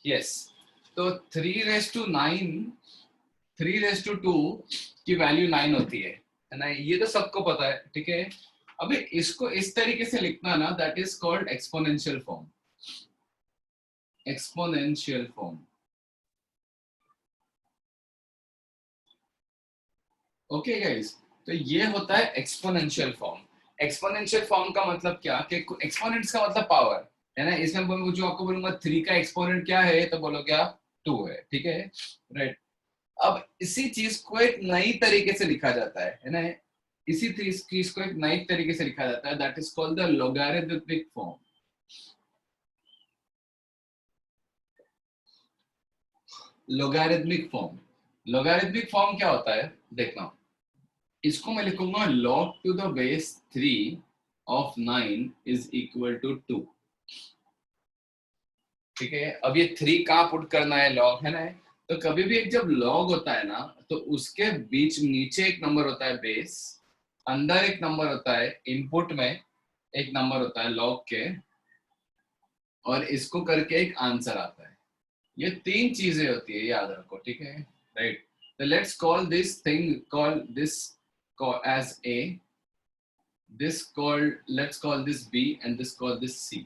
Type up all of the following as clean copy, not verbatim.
Yes, तो 3:9 3:2 की value 9 होती है ना, ये तो सबको पता है, ठीक है। अभी इसको इस तरीके से लिखना ना, that is called exponential form. Exponential form, okay guys, तो ये होता है एक्सपोनेंशियल फॉर्म। एक्सपोनेंशियल फॉर्म का मतलब क्या, कि एक्सपोनेंट्स का मतलब पावर है ना। इसमें जो आपको बोलूंगा 3 का एक्सपोनेंट क्या है, तो बोलोगे आप 2 है, ठीक है, राइट। अब इसी चीज को एक नई तरीके से लिखा जाता है ना, इसी चीज को एक नई तरीके से लिखा जाता है, that is called the logarithmic form. Logarithmic form, logarithmic form क्या होता है, देखना, इसको मैं लिखूंगा log to the base 3 of 9 is equal to 2, ठीक है। अब ये 3 कहाँ पुट करना है, log है ना, तो कभी भी एक जब log होता है ना, तो उसके बीच नीचे एक नंबर होता है बेस, अंदर एक नंबर होता है, इनपुट में एक नंबर होता है log के, और इसको करके एक आंसर आता है। ये 3 चीजें होती है, याद रखो, ठीक है, राइट। तो let's call this thing, call this as a, this called, let's call this b, and this call this c,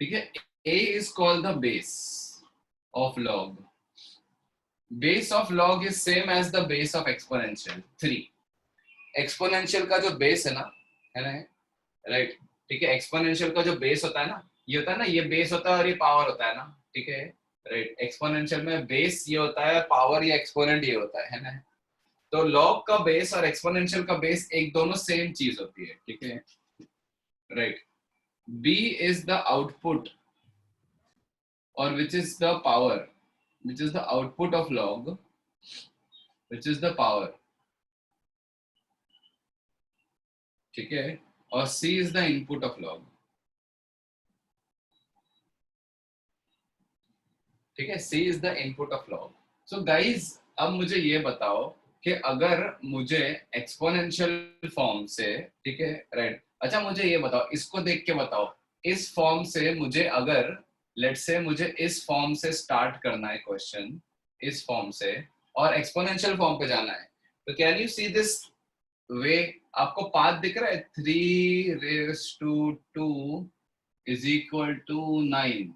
ठीक है। a is called the base of log, base of log is same as the base of exponential 3। Exponential का जो base है ना, right, ठीक है। Exponential का जो बेस होता है ना, ये होता है ना, ये बेस होता है और ये पावर होता है ना, ठीक है, राइट। एक्सपोनेंशियल में बेस ये होता है, पावर या एक्सपोनेंट ये होता है ना। तो लॉग का बेस और एक्सपोनेंशियल का बेस एक दोनों सेम चीज होती है, ठीक है, right. b is the output, or which is the power, which is the output of log, which is the power, ठीक है, और c is the input of log, ठीक है, c is the input of log। so guys, अब मुझे ये बताओ कि अगर मुझे एक्सपोनेंशियल फॉर्म से, ठीक है, राइट, अच्छा मुझे ये बताओ, इसको देख के बताओ, इस फॉर्म से मुझे अगर, लेट से मुझे इस फॉर्म से स्टार्ट करना है क्वेश्चन, इस फॉर्म से, और एक्सपोनेंशियल फॉर्म पे जाना है, तो can you see this way, आपको पाथ दिख रहा है, 3:2 is equal to 9,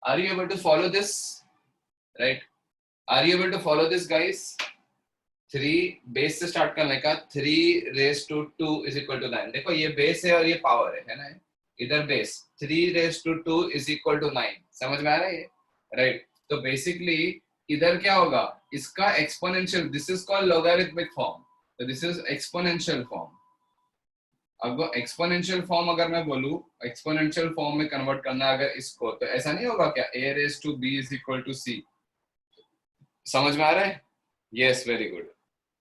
are you able to follow this, right? Are you able to follow this guys? 3 base से स्टार्ट करने का, 3:2 is equal to 9, देखो ये बेस है और ये पावर है ना, इधर बेस 3:2 is equal to 9, समझ में आ रहा है ये, राइट। तो बेसिकली इधर क्या होगा, इसका exponential, this is called logarithmic form, तो दिस इज एक्सपोनेंशियल फॉर्म। अब एक्सपोनेंशियल फॉर्म अगर मैं बोलूं, एक्सपोनेंशियल फॉर्म में कन्वर्ट करना अगर इसको, तो ऐसा नहीं होगा क्या, a⁻b is equal to c, समझ में आ रहा है, yes very good,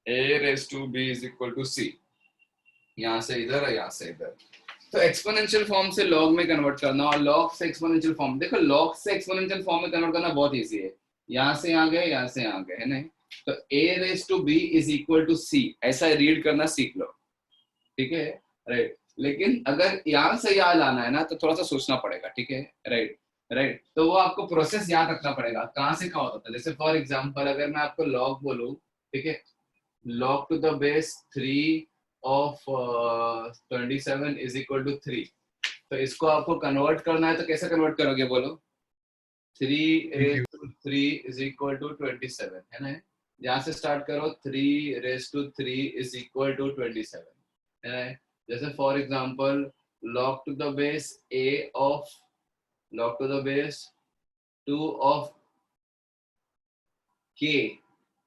a⁻b is equal to c, यहाँ से इधर है, यहाँ से इधर। तो एक्सपोनेंशियल फॉर्म से लॉग में कन्वर्ट करना, और लॉग से एक्सपोनेंशियल फॉर्म, देखो लॉग से एक्सपोनेंशियल फॉर्म में कन्वर्ट करना बहुत इजी है, यहाँ से यहाँ गए, यहाँ से यहाँ गए, है नहीं, तो a⁻b is equal to c, ऐसा रीड करना सीख लो, ठीक है, राइट। लेकिन अगर यहाँ से यहाँ लाना है ना, तो थोड़ा सा सोचना पड़ेगा, ठीक है, राइट, राइट। तो वो आपको प्रोसेस याद रखना पड़ेगा, कहाँ से कहाँ होता है। जैसे फॉर एग्जांपल अगर मैं आपको लॉग बोलूँ, ठीक है, log to the base 3 of 27 is equal to 3, तो इसको आपको कन्वर्ट करना है, तो कैसे कन्वर्ट करोगे बोलो, 3 is equal to 27, है ना, यहाँ से स्टार्ट करो, 3 is equal to 27, है ना। जैसे for example log to the base a of, log to the base 2 of k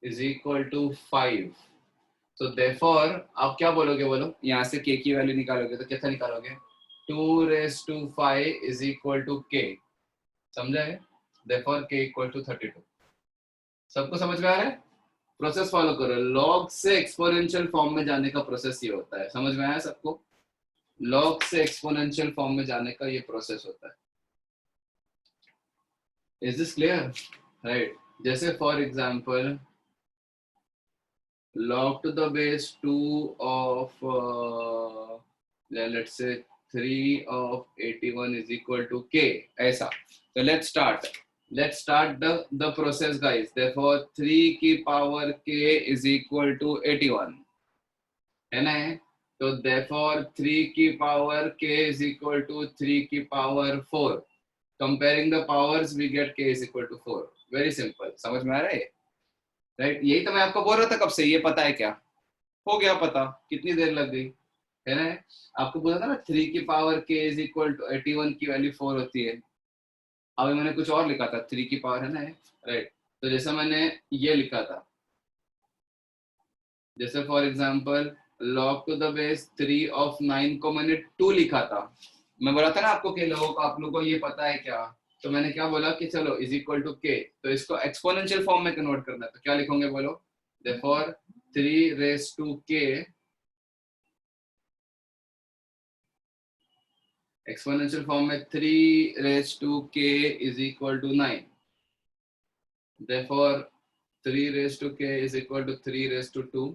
is equal to 5, तो therefore आप क्या बोलोगे, बोलो, यहाँ से k की वैल्यू निकालोगे तो कैसा निकालोगे, 2⁵ is equal to k, समझा है, therefore k equal to 32। सबको समझ में आ रहा है, प्रोसेस फॉलो करो, लॉग से एक्सपोनेंशियल फॉर्म में जाने का प्रोसेस ये होता है, समझ में आया सबको, लॉग से एक्सपोनेंशियल फॉर्म में जाने का ये प्रोसेस होता है, इज दिस क्लियर, राइट। जैसे for example log to the base 2 of let's say 3 of 81 is equal to k, ऐसा, तो let's start, Let's start the process, guys. Therefore, 3 की power k is equal to 81. है ना? तो therefore 3 की power k is equal to 3 की power 4. Comparing the powers, we get k is equal to 4. Very simple. समझ में आ रहा है? Right? यही तो मैं आपको बोल रहा था कब से. ये पता है क्या? हो गया पता. कितनी देर लग गई? है ना? आपको बोला था ना 3 की power k is equal to 81 की वैल्यू 4 होती है. अभी मैंने कुछ और लिखा था. 3 की पावर है ना? राइट. तो जैसा मैंने ये लिखा था, जैसे for example log to the base 3 of 9 को मैंने 2 लिखा था. मैं बोला था ना आपको कि लोगों को, आप लोगों को ये पता है क्या? तो मैंने क्या बोला कि चलो इज इक्वल टू के, तो इसको एक्सपोनेंशियल फॉर्म में कन्वर्ट करना है. तो क्या लिखोगे बोलो? Therefore 3 raise to k exponential form में 3 raise to k is equal to 9. Therefore 3 raise to k is equal to 3 raise to 2.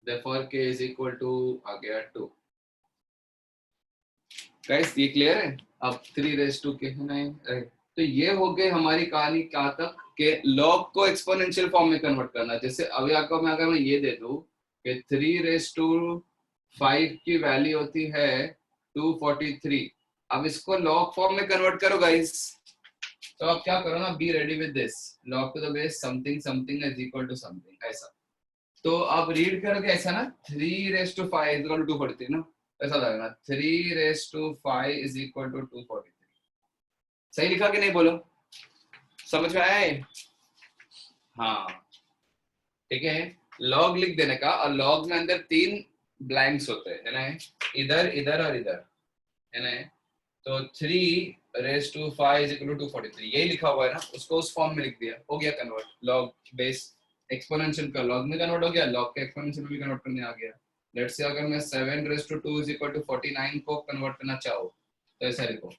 Therefore k is equal to आ गया 2. गाइस ये क्लियर है? अब 3 रेज टू k है ना? तो ये हो गई हमारी कहानी. कहाँ तक कि लॉग को एक्सपोनेंशियल फॉर्म में कन्वर्ट करना. जैसे अभी आपको मैं अगर मैं ये दे दूं कि 3 रेज टू 5 की वैल्यू होती है 243. अब इसको लॉग फॉर्म में कन्वर्ट करो गाइस. तो आप क्या करो ना, be ready with this. Log to the base something something is equal to something, ऐसा. तो आप रीड करोगे ऐसा ना, 3 raise to 5 is equal to 243 ना, ऐसा लगेगा 3 raise to 5 is equal to 243. सही लिखा कि नहीं बोलो? समझ में आया है? हाँ ठीक है. लॉग लिख देने का, और लॉग में अंदर 3 ब्लैंक्स होते हैं, है ना? इधर इधर और इधर, है ना? तो 3 raise to 5 is equal to 243 यही लिखा हुआ है ना, उसको उस फॉर्म में लिख दिया, हो गया कन्वर्ट. लॉग बेस एक्सपोनेंशियल का लॉग में कन्वर्ट हो गया, लॉग के एक्सपोनेंशियल में भी कन्वर्ट करने आ गया. लेट्स से अगर मैं 7 raise to 2 is equal to 49 को कन्वर्ट करना चाहूँ तो ऐसा लिखो,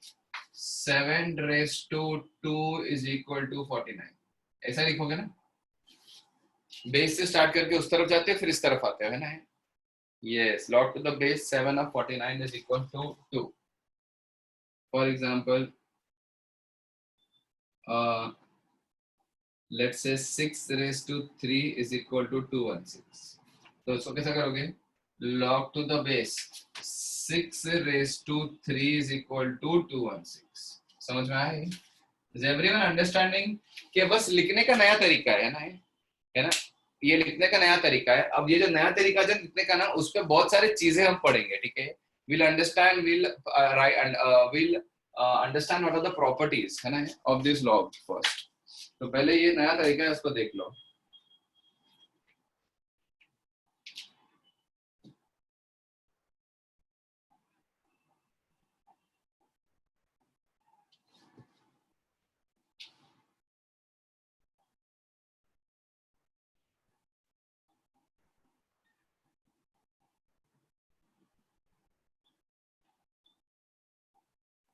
7 raise to 2 is equal to 49. ऐसा लिखोगे ना. बेस से स्टार्ट करके उस तरफ जाते हैं फिर इस तरफ आते हैं, है ना? Yes, log to the base 7 of 49 is equal to 2. For example, let's say 6 raised to 3 is equal to 216. तो इसको कैसा करोगे? log to the base 6 raised to 3 is equal to 216. समझ में आया? Is everyone understanding? कि बस लिखने का नया तरीका है ना, है ना? ये लिखने का नया तरीका है. अब ये जो नया तरीका है लिखने का ना, उस पे बहुत सारी चीजें हम पढ़ेंगे, ठीक है? We'll understand, we'll understand what are the properties, है ना, of this log first. तो पहले ये नया तरीका है, उसको देख लो.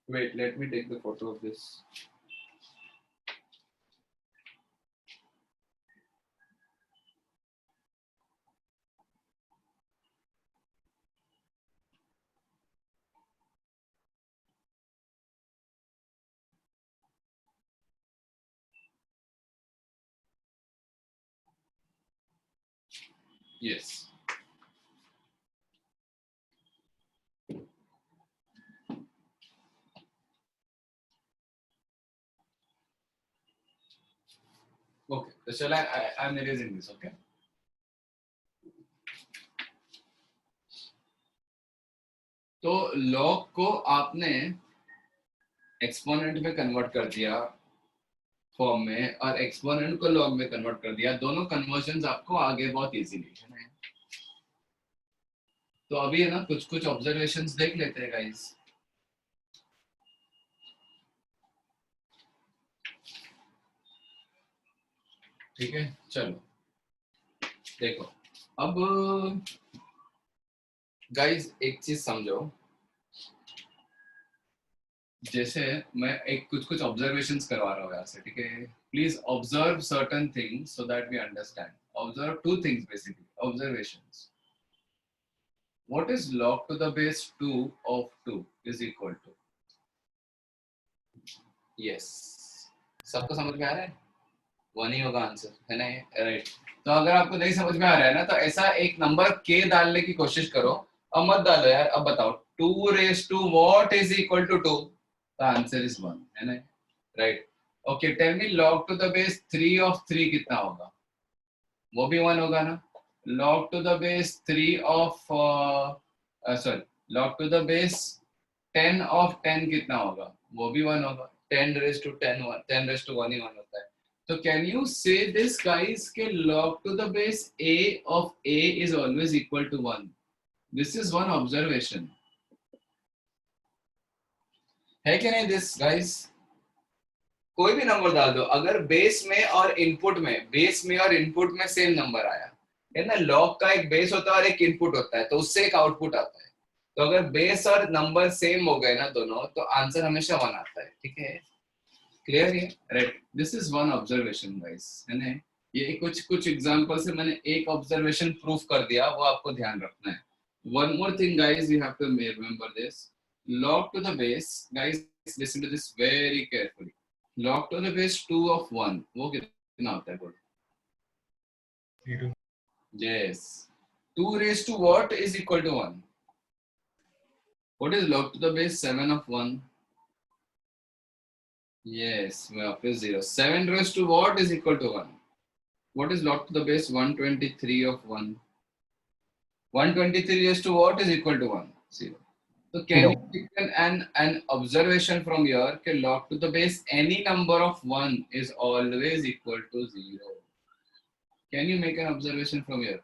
Wait, let me take the photo of this. Yes. Okay. So shall I'm erasing this, okay? तो log को आपने एक्सपोनेंट में कन्वर्ट कर दिया फॉर्म में, और एक्सपोनेंट को लॉग में कन्वर्ट कर दिया. दोनों कन्वर्जन आपको आगे बहुत इजीली, है ना? तो अभी है ना, कुछ कुछ ऑब्जर्वेशंस देख लेते हैं गाइस. ठीक है, चलो देखो. अब गाइस एक चीज समझो, जैसे मैं एक कुछ कुछ ऑब्जर्वेशंस करवा रहा हूँ यहाँ से, ठीक है? Please observe certain things so that we understand. Observe two things basically, observations. What is log to the base 2 of 2 is equal to? Yes. सबको समझ में आ रहा है? 1 ही होगा आंसर, है ना? राइट। तो अगर आपको नहीं समझ में आ रहा है ना, तो ऐसा एक नंबर k डालने की कोशिश करो और मत डालो यार। अब बताओ 2 raised to what is equal to 2? The answer is 1, है ना? Right. Okay, tell me log to the base 3 of 3 कितना होगा? वो भी 1 होगा ना? log to the base 3 of sorry, log to the base 10 of 10 कितना होगा? वो भी 1 होगा। 10 raised to 10 1, 10 raised to 1 ही 1 होता है। So can you say this guys के log to the base a of a is always equal to 1? This is one observation. है कि नहीं this guys? कोई भी नंबर डाल दो, अगर बेस में और इनपुट में सेम नंबर आया है ना, लॉग का एक बेस होता है और एक इनपुट होता है, तो उससे एक आउटपुट आता है। तो अगर बेस और नंबर सेम हो गए ना दोनों, तो आंसर हमेशा 1 आता है। ठीक है, क्लियर है? Right. This is one observation guys, है ना? ये कुछ एग्जांपल से मैंने एक ऑब्जर्वेशन प्रूफ कर दिया, वो आपको ध्यान रखना है। One more thing guys, you have to remember this. log to the base, guys listen to this very carefully. log to the base 2 of 1 वो कितना होता है? बोलो। 0. Yes. 2 raised to what is equal to 1? What is log to the base 7 of 1? Yes, वापस 0. 7 raised to what is equal to 1? What is log to the base 123 of 1? 123 raised to what is equal to 1? 0. So can you take an observation from here that log to the base any number of 1 is always equal to 0? Can you make an observation from here?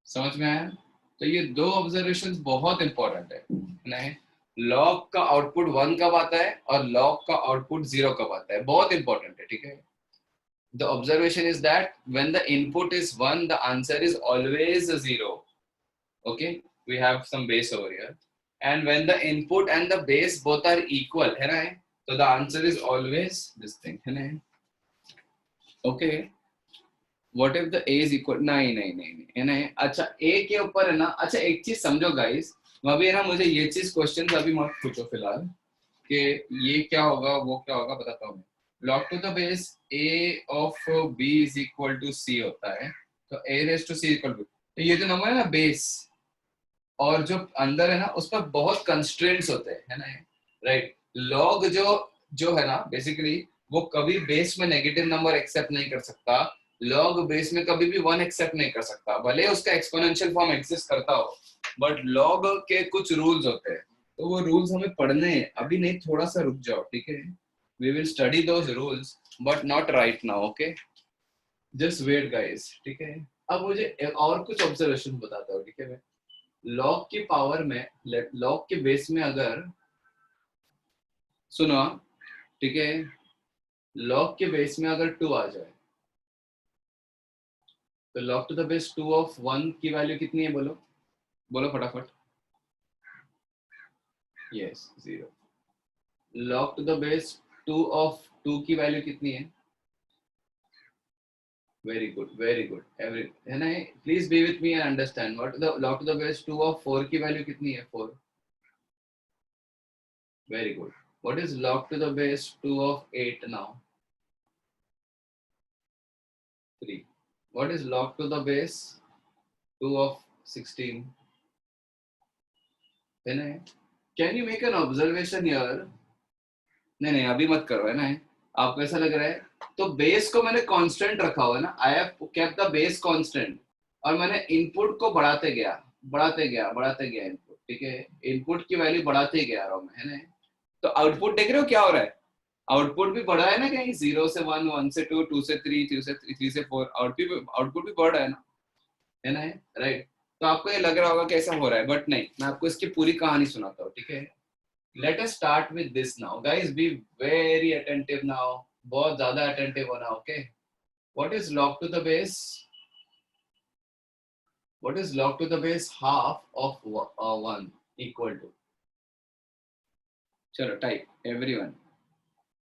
समझ में आया? तो ये दो observations बहुत important है, नहीं? Log का आउटपुट 1 कब आता है और लॉग का आउटपुट 0 कब आता है, बहुत इंपॉर्टेंट है। ठीक है, the observation is that when the input is 1, the answer is always 0. Okay, we have some base over here, and when the input and the base both are equal, है ना? So the answer is always this thing, है ना? Okay, what if the a is equal? नहीं है ना? अच्छा, a के ऊपर है ना। अच्छा, एक चीज समझो गाइस, अभी है ना, मुझे ये चीज क्वेश्चन अभी मत पूछो फिलहाल कि ये क्या होगा वो क्या होगा, बताता हूँ मैं। log to the base a of b is equal to c होता है, तो a raised to c equal to, तो ये जो नंबर है ना बेस और जो अंदर है ना, उस पर बहुत कंस्ट्रेंट्स होते हैं, है ना? राइट। लॉग जो है ना, बेसिकली वो कभी बेस में नेगेटिव नंबर एक्सेप्ट नहीं कर सकता, लॉग बेस में कभी भी 1 एक्सेप्ट नहीं कर सकता, भले उसका एक्सपोनेंशियल फॉर्म एग्जिस्ट करता हो, बट लॉग के कुछ रूल्स होते हैं, तो वो रूल्स हमें पढ़ने हैं। अभी नहीं, थोड़ा सा रुक जाओ, ठीक है? We will study those rules but not right now, okay? Just wait guys, ठीक है? अब मुझे और कुछ ऑब्जर्वेशन बताता हूँ, ठीक है? मैं लॉग की पावर में, लॉग के बेस में अगर, सुनो, ठीक है, लॉग के बेस में अगर 2 आ जाए, तो log to the base 2 of 1 की वैल्यू कितनी है? बोलो बोलो फटाफट। Yes, 0। log to the base 2 of 2 की वैल्यू कितनी है? Very good, very good, every, है ना? Please be with me and understand what the log to the base 2 of 4 की वैल्यू कितनी है? 4। Very good. What is log to the base 2 of 8 now? 3। What is log to the base 2 of 16? है ना? Can you make an observation here? नहीं अभी मत करो, है ना? आपको ऐसा लग रहा है? तो बेस को मैंने कांस्टेंट रखा हुआ है ना, I have kept the base constant, और मैंने इनपुट को बढ़ाते गया इनपुट, ठीक है? इनपुट की वैल्यू बढ़ाते गया रहा हूं मैं, है ना? तो आउटपुट देख रहे हो क्या हो रहा है? आउटपुट भी बढ़ा है ना, कहीं 0 से 1, 1 से 2, 2 से 3, 3 से 4, आउटपुट भी बढ़ रहा है ना, है ना? राइट। तो आपको ये लग रहा होगा कि ऐसा हो रहा है, बट नहीं, मैं आपको इसकी पूरी कहानी सुनाता हूँ, ठीक है? Let us start with this now guys, be very attentive now, बहुत ज्यादा अटेंटिव होना, okay? What is log to the base? What is log to the base half of 1 equal to? चलो type everyone.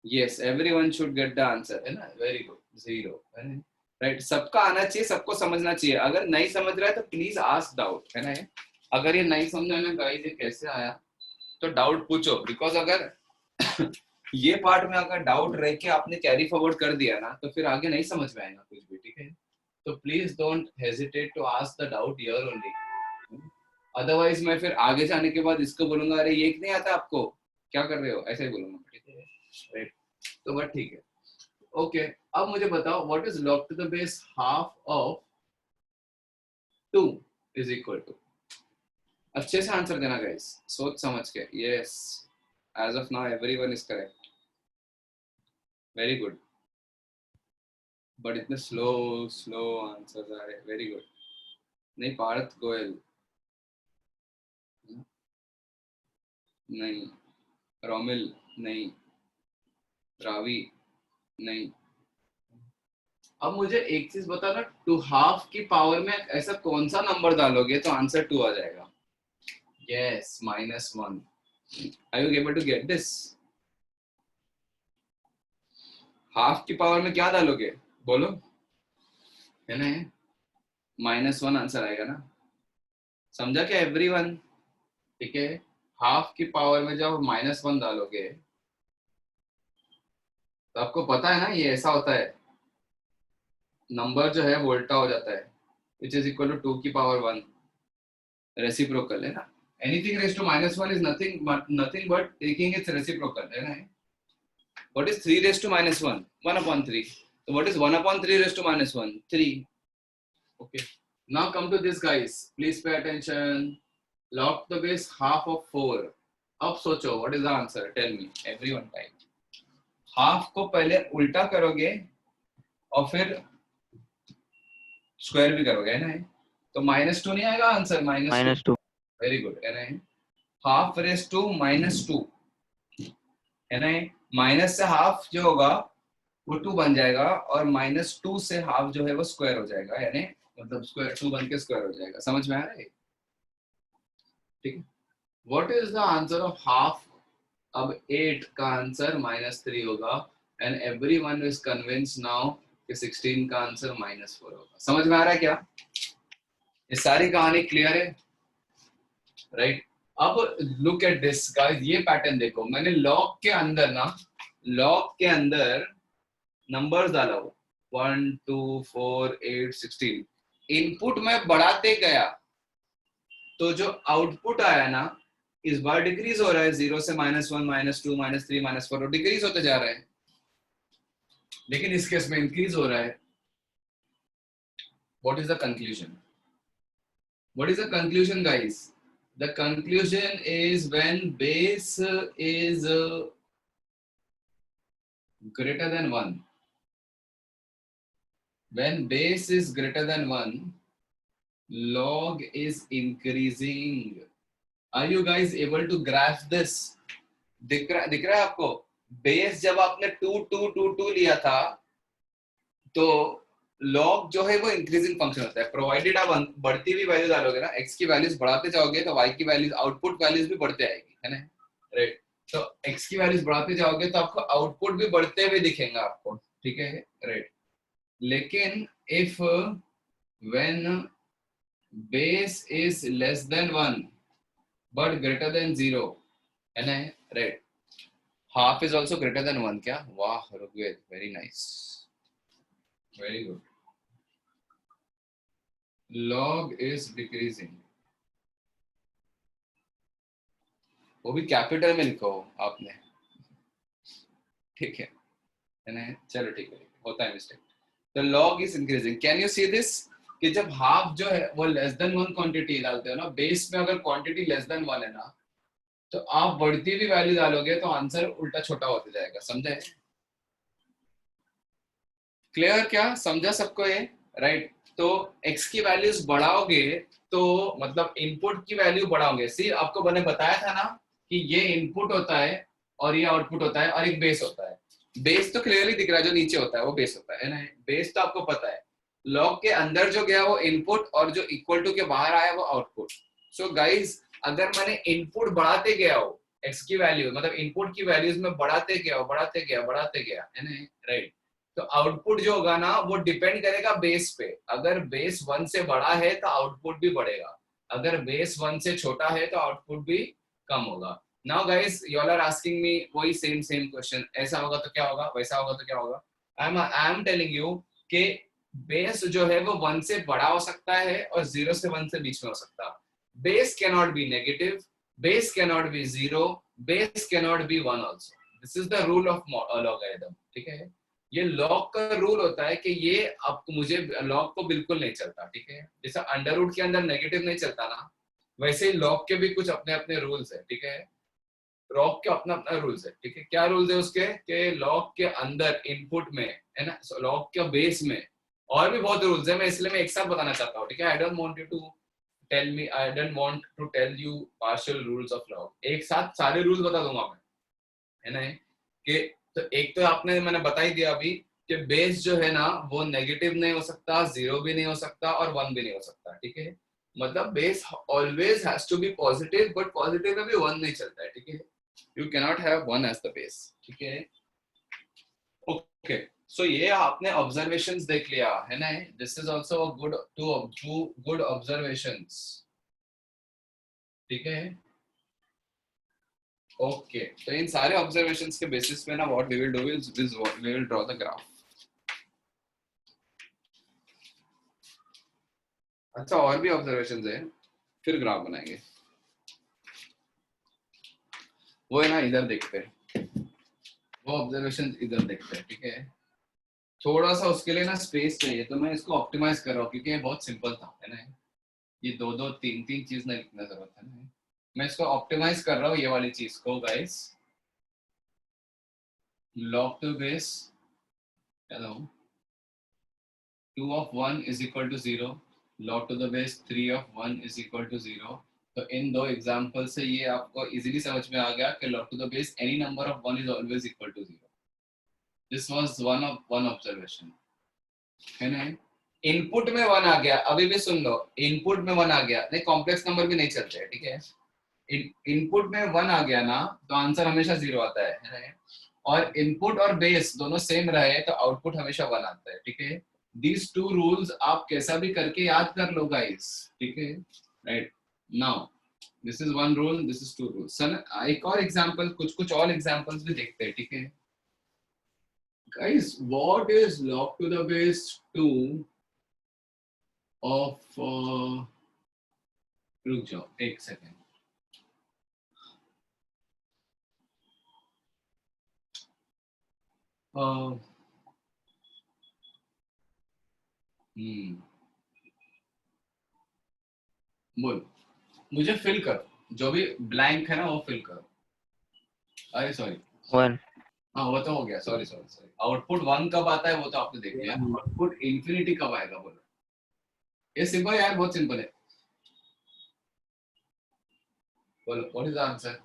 Yes, everyone should get the answer, है ना? Very good, 0, है ना? Right, सबका आना चाहिए, सबको समझना चाहिए। अगर नहीं समझ रहा है तो प्लीज आस्क डाउट, है ना? अगर ये नहीं समझ में गाइस ये कैसे आया, तो डाउट पूछो, बिकॉज अगर ये पार्ट में अगर डाउट रह के आपने कैरी फॉरवर्ड कर दिया ना तो फिर आगे नहीं समझ में आएगा कुछ भी, ठीक है? तो please don't hesitate to ask the doubt here only, otherwise मैं फिर आगे जाने के बाद इसको बोलूंगा अरे ये नहीं आता आपको, क्या कर रहे हो, ऐसे ही बोलूंगा, ठीक है? राइट, तो बट ठीक है, ओके। अब मुझे बताओ what is log to the base half of 2 is equal to, अच्छे से आंसर देना गाइस, सोच समझ के। Yes, as of now everyone is correct, very good, but इतने स्लो स्लो आंसर्स आ रहे, वेरी गुड। नहीं, पार्थ गोयल नहीं, रोमिल नहीं, रावी नहीं। अब मुझे एक चीज बता ना, 2 हाफ की पावर में ऐसा कौन सा नंबर डालोगे तो आंसर 2 आ जाएगा? Yes, -1। Are you able to get this? Half की पावर में क्या डालोगे बोलो, है ना? -1 आंसर आएगा ना, समझा क्या एवरीवन? ठीक है, हाफ की पावर में जब -1 डालोगे तो आपको पता है ना ये ऐसा होता है, नंबर जो है वो उल्टा हो जाता है, विच इज इक्वल टू 2 की पावर 1, रेसिप्रोकल है ना? Anything raise to -1 is nothing but taking its reciprocal, है ना? What is 3 raised to -1? 1/3. So what is 1/3 raised to -1? 3. Okay. Now come to this, guys. Please pay attention. Log the base half of 4. अब सोचो, what is the answer? Tell me. Everyone type. Half को पहले उल्टा करोगे और फिर square भी करोगे, है ना? तो -2 नहीं आएगा आंसर, -2। वेरी गुड, है ना? हाफ रेज टू -2, है ना? माइनस से हाफ जो होगा वो 2 बन जाएगा और -2 से हाफ जो है वो स्क्वायर हो जाएगा, यानी मतलब स्क्वायर 2 बन के स्क्वायर हो जाएगा। समझ में आ रहा है? ठीक है। What is the answer of half? अब 8 का आंसर -3 होगा and everyone is convinced now कि 16 का आंसर -4 होगा। समझ में आ रहा है क्या? ये सारी कहानी क्लियर है, राइट? अब लुक एट दिस गाइस, ये पैटर्न देखो, मैंने लॉग के अंदर ना, लॉग के अंदर नंबर्स डाला हो 1 2 4 8 16, इनपुट में बढ़ाते गया तो जो आउटपुट आया ना इस बार डिक्रीज हो रहा है, 0 से -1 -2 -3 -4 डिक्रीज होते जा रहा है, लेकिन इस केस में इंक्रीज हो रहा है। What is the conclusion? What is the conclusion guys? The conclusion is when base is greater than 1, when base is greater than 1, log is increasing. Are you guys able to grasp this? दिख रहा है आपको? Base जब आपने 2 2 2 2 लिया था तो log जो है वो इंक्रीजिंग फंक्शन होता है, प्रोवाइडेड आप बढ़ती हुई वैल्यू डालोगे ना, x की वैल्यूज बढ़ाते जाओगे तो y की वैल्यूज, आउटपुट वैल्यूज भी बढ़ते आएगी, है ना? राइट, तो x की वैल्यूज बढ़ाते जाओगे तो आपको आउटपुट भी बढ़ते हुए दिखेंगे आपको, ठीक है? राइट, लेकिन if when base is less than 1 but greater than 0, है ना? Right, half is also greater than 1 क्या? वाह Rigveda, very nice, very good. log is decreasing, वो भी कैपिटल में लिखो आपने, ठीक है ना? चलो ठीक है, होता है मिस्टेक। तो log is increasing, can you see this? कि जब हाफ जो है वो लेस देन 1 क्वांटिटी डालते हो ना, बेस में अगर क्वांटिटी लेस देन 1 है ना तो आप बढ़ती हुई वैल्यू डालोगे तो आंसर उल्टा छोटा होता जाएगा। समझे? क्लियर क्या? समझा सबको ये? राइट, तो x की वैल्यूज बढ़ाओगे तो मतलब इनपुट की वैल्यू बढ़ाओगे। सी, आपको मैंने बताया था ना कि ये इनपुट होता है और ये आउटपुट होता है और एक बेस होता है। बेस तो क्लियरली दिख रहा है, जो नीचे होता है वो बेस होता है ना? बेस तो आपको पता है। लॉग के अंदर जो गया वो इनपुट और जो इक्वल टू के बाहर आया वो आउटपुट। सो गाइज, अगर मैंने इनपुट बढ़ाते गया हो x की वैल्यू, मतलब इनपुट की वैल्यूज में बढ़ाते गया है ना? राइट, तो आउटपुट जो होगा ना वो डिपेंड करेगा बेस पे। अगर बेस 1 से बड़ा है तो आउटपुट भी बढ़ेगा, अगर बेस 1 से छोटा है तो आउटपुट भी कम होगा। Now guys, you all are asking me वही same question. ऐसा होगा तो क्या होगा, वैसा होगा तो क्या होगा. I am telling you कि बेस जो है वो 1 से बड़ा हो सकता है और 0 से 1 से बीच में हो सकता है. Base cannot be negative, base cannot be 0, base cannot be 1 also. This is the rule of logarithm. ठीक है. ये लॉग का रूल होता है कि ये आपको मुझे लॉग को बिल्कुल नहीं चलता. ठीक है. जैसा अंडर रूट के अंदर नेगेटिव नहीं चलता ना, वैसे ही लॉग के भी कुछ अपने अपने रूल्स है. ठीक है. लॉग के अपना अपना रूल्स है. ठीक है. क्या रूल्स है उसके कि लॉग के अंदर इनपुट में है ना, लॉग के बेस में और भी बहुत रूल्स है. मैं इसलिए मैं एक साथ बताना चाहता हूँ. ठीक है. I don't want you to tell me, I don't want to tell you partial rules of log. एक साथ सारे रूल्स बता दूंगा मैं, है ना. कि तो एक तो आपने मैंने बता ही दिया अभी कि बेस जो है ना वो नेगेटिव नहीं हो सकता, 0 भी नहीं हो सकता और 1 भी नहीं हो सकता. ठीक है. मतलब base always has to be positive, but positive में भी 1 नहीं चलता है. ठीक है. You can not have 1 as the base. ठीक है. ओके. सो ये आपने ऑब्जर्वेशंस देख लिया है ना. This is also a good to good observations. ठीक है. ओके. तो इन सारे ऑब्जर्वेशंस के बेसिस पे ना what we will do is we will draw the graph. अच्छा, और भी ऑब्जर्वेशंस है, फिर ग्राफ बनाएंगे. वो है ना, इधर देखते हैं. वो ऑब्जर्वेशन इधर देखते हैं. ठीक है. थोड़ा सा उसके लिए ना स्पेस चाहिए, तो मैं इसको ऑप्टिमाइज कर रहा हूँ क्योंकि ये बहुत सिंपल था, है ना. ये दो दो तीन तीन चीज नहीं लिखना जरूरत है ना. मैं इसको ऑप्टिमाइज कर रहा हूँ ये वाली चीज को guys. log to base, hello, 2 of 1 is equal to 0, log to the base 3 of 1 is equal to 0. तो इन दो एग्जांपल से ये आपको इजीली समझ में आ गया कि log to the base any number of 1 is always equal to 0. This was one observation, है ना. इनपुट में 1 आ गया, अभी भी सुन लो, इनपुट में 1 आ गया, नहीं कॉम्प्लेक्स नंबर भी नहीं चलते हैं. ठीक है. इनपुट में 1 आ गया ना तो आंसर हमेशा 0 आता है ना. और इनपुट और बेस दोनों सेम रहे तो आउटपुट हमेशा 1 आता है. ठीक है. These two rules आप कैसा भी करके याद कर लो गाइस. ठीक है. Right. Now this is one rule, this is two rule. सन एक और एग्जांपल, कुछ और एग्जांपल्स भी देखते हैं. ठीक है guys. What is log to the base 2 of रुक जाओ एक सेकेंड. बोल, मुझे फिल कर, जो भी ब्लैंक है ना वो फिल कर. अरे सॉरी, 1. हाँ वो तो हो गया. सॉरी. आउटपुट 1 कब आता है वो तो आपने देख लिया. आउटपुट इंफिनिटी कब आएगा बोलो. ये सिंपल यार, बहुत सिंपल है. बोलो, what is the answer.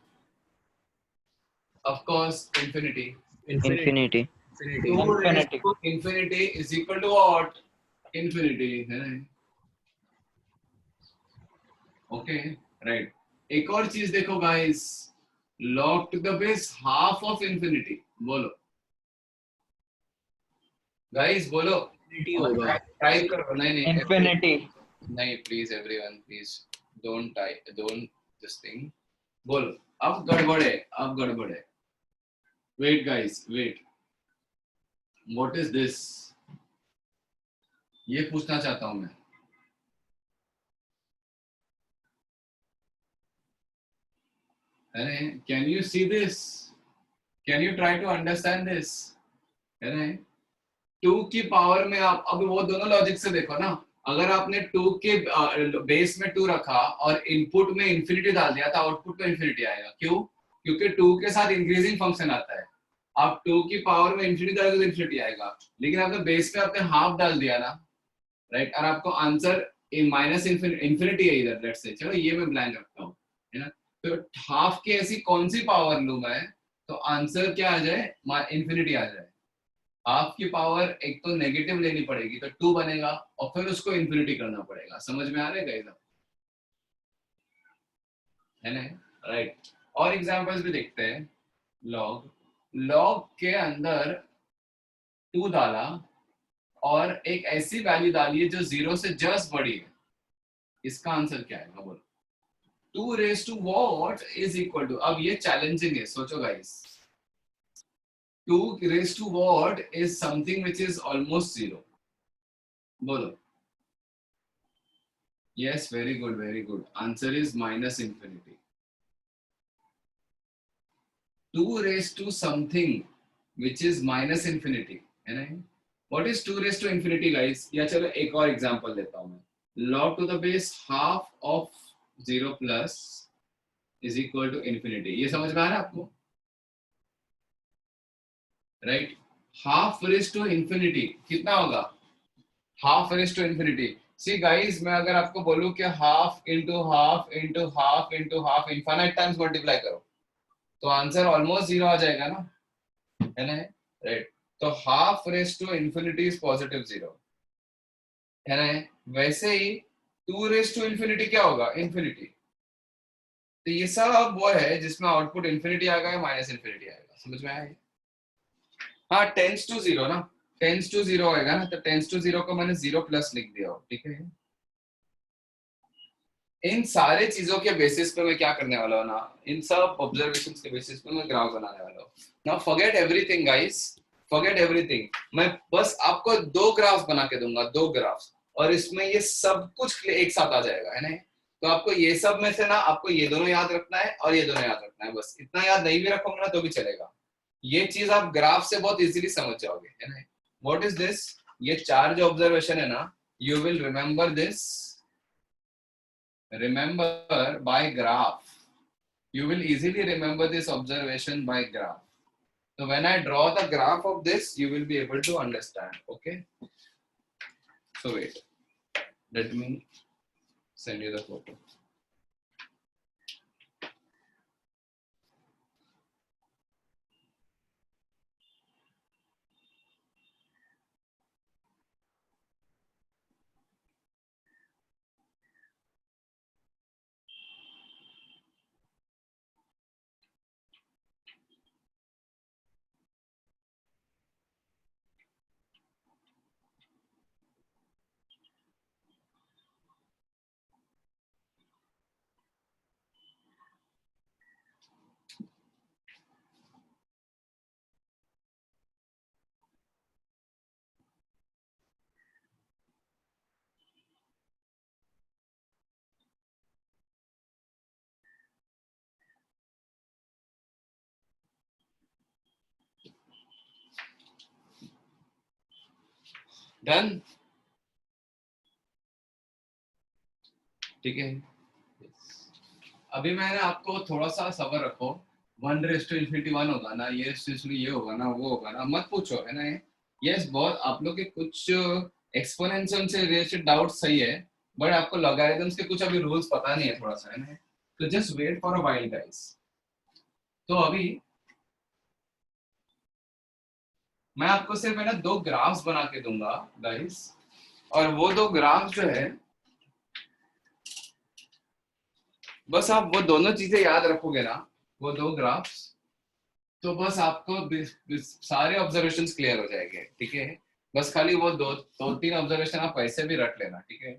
Of course infinity. Infinity. Infinity is equal to what. Infinity, है ना. ओके. राइट. एक और चीज देखो guys, log to the base half of infinity. बोलो गाइस, बोलो. टाइप करो. नहीं Infinity. नहीं, please everyone please don't type, don't this thing. बोलो. अब गड़बड़ है. Wait guys, wait. What is this, ये पूछना चाहता हूं मैं. अरे can you see this, can you try to understand this, है ना. 2 की पावर में आप अब वो दोनों लॉजिक से देखो ना. अगर आपने 2 के बेस में 2 रखा और इनपुट में इंफिनिटी डाल दिया तो आउटपुट में इंफिनिटी आएगा. क्यों? क्योंकि 2 के साथ इंक्रीजिंग फंक्शन आता है. आप 2 की पावर में इंफिनिटी डालोगे तो इंफिनिटी आएगा. लेकिन आपने बेस पे आपने हाफ डाल दिया ना, राइट, और आपको आंसर माइनस इंफिनिटी है इधर. लेट्स से चलो ये मैं ब्लैंक रखता हूँ, है ना. तो हाफ की ऐसी कौन सी पावर लूं मैं तो आंसर क्या आ जाए, इंफिनिटी आ जाए. हाफ की पावर एक तो नेगेटिव लेनी पड़ेगी तो 2 बनेगा और फिर उसको इंफिनिटी करना पड़ेगा. समझ में आ रहा है, है ना. राइट. और एग्जांपल्स भी देखते हैं. लॉग के अंदर 2 डाला और एक ऐसी वैल्यू डाली है जो 0 से जस्ट बड़ी है. इसका आंसर क्या है बोलो. 2 raised to what is equal to, अब ये चैलेंजिंग है, सोचो guys, 2 raised to what is something which is almost 0, बोलो. Yes, very good, very good. Answer is minus infinity. 2 raised to something which is minus infinity, है ना? What is 2 raised to infinity, guys? या चलो एक और example देता हूं मैं. Log to the base half of 0 plus is equal to infinity. ये समझ में आ रहा है आपको? Right? Half raised to infinity कितना होगा? Half raised to infinity. See guys, मैं अगर आपको बोलूं कि half into half into half into half infinite times multiply करो, तो आंसर ऑलमोस्ट 0 आ जाएगा ना, है ना? राइट. तो half raise to infinity is positive 0, है ना? वैसे ही 2 रेस टू इंफिनिटी क्या होगा? इंफिनिटी. तो ये सब वो है जिसमें आउटपुट इंफिनिटी आएगा या माइनस इंफिनिटी आएगा, समझ में आया? हाँ, टेंस टू 0 ना, टेंस टू 0 आएगा ना, तो टेंस टू 0 को मैंने 0 प्लस लिख दिया, ठीक है? इन सारे चीजों के बेसिस पे मैं क्या करने वाला हूँ ना, इन सब ऑब्जर्वेशंस के बेसिस पे मैं ग्राफ बनाने वाला हूँ. Now forget everything guys, forget everything. मैं बस आपको 2 ग्राफ्स बना के दूंगा, 2 ग्राफ्स, और इसमें ये सब कुछ एक साथ आ जाएगा, है ना? तो आपको ये सब में से ना आपको ये दोनों याद रखना है और ये दोनों याद रखना है, बस इतना याद नहीं भी रखोगे ना तो भी चलेगा. ये चीज आप ग्राफ से बहुत इजीली समझ जाओगे, है ना? What is this? ये 4 जो ऑब्जर्वेशन है ना, you will remember this. Remember by graph. You will easily remember this observation by graph. So when I draw the graph of this, you will be able to understand. Okay. So wait. Let me send you the photo. Done? ठीक है. अभी मैंने आपको थोड़ा सा सबर रखो. 1 raise to infinity 1 होगा ना, ये होगा ना, वो होगा ना, मत पूछो, है ना? यस, बहुत आप लोग के कुछ एक्सपोनेंशियल से रिलेटेड डाउट सही है, बट आपको लॉगरिथम्स के कुछ अभी रूल्स पता नहीं है थोड़ा सा, है ना? तो just wait for a while guys. तो अभी मैं आपको सिर्फ है ना 2 ग्राफ्स बना के दूंगा गाइस, और वो 2 ग्राफ्स जो है, बस आप वो दोनों चीजें याद रखोगे ना, वो 2 ग्राफ्स, तो बस आपको सारे ऑब्जर्वेशंस क्लियर हो जाएंगे, ठीक है? बस खाली वो 2-3 ऑब्जर्वेशन आप वैसे भी रख लेना, ठीक है?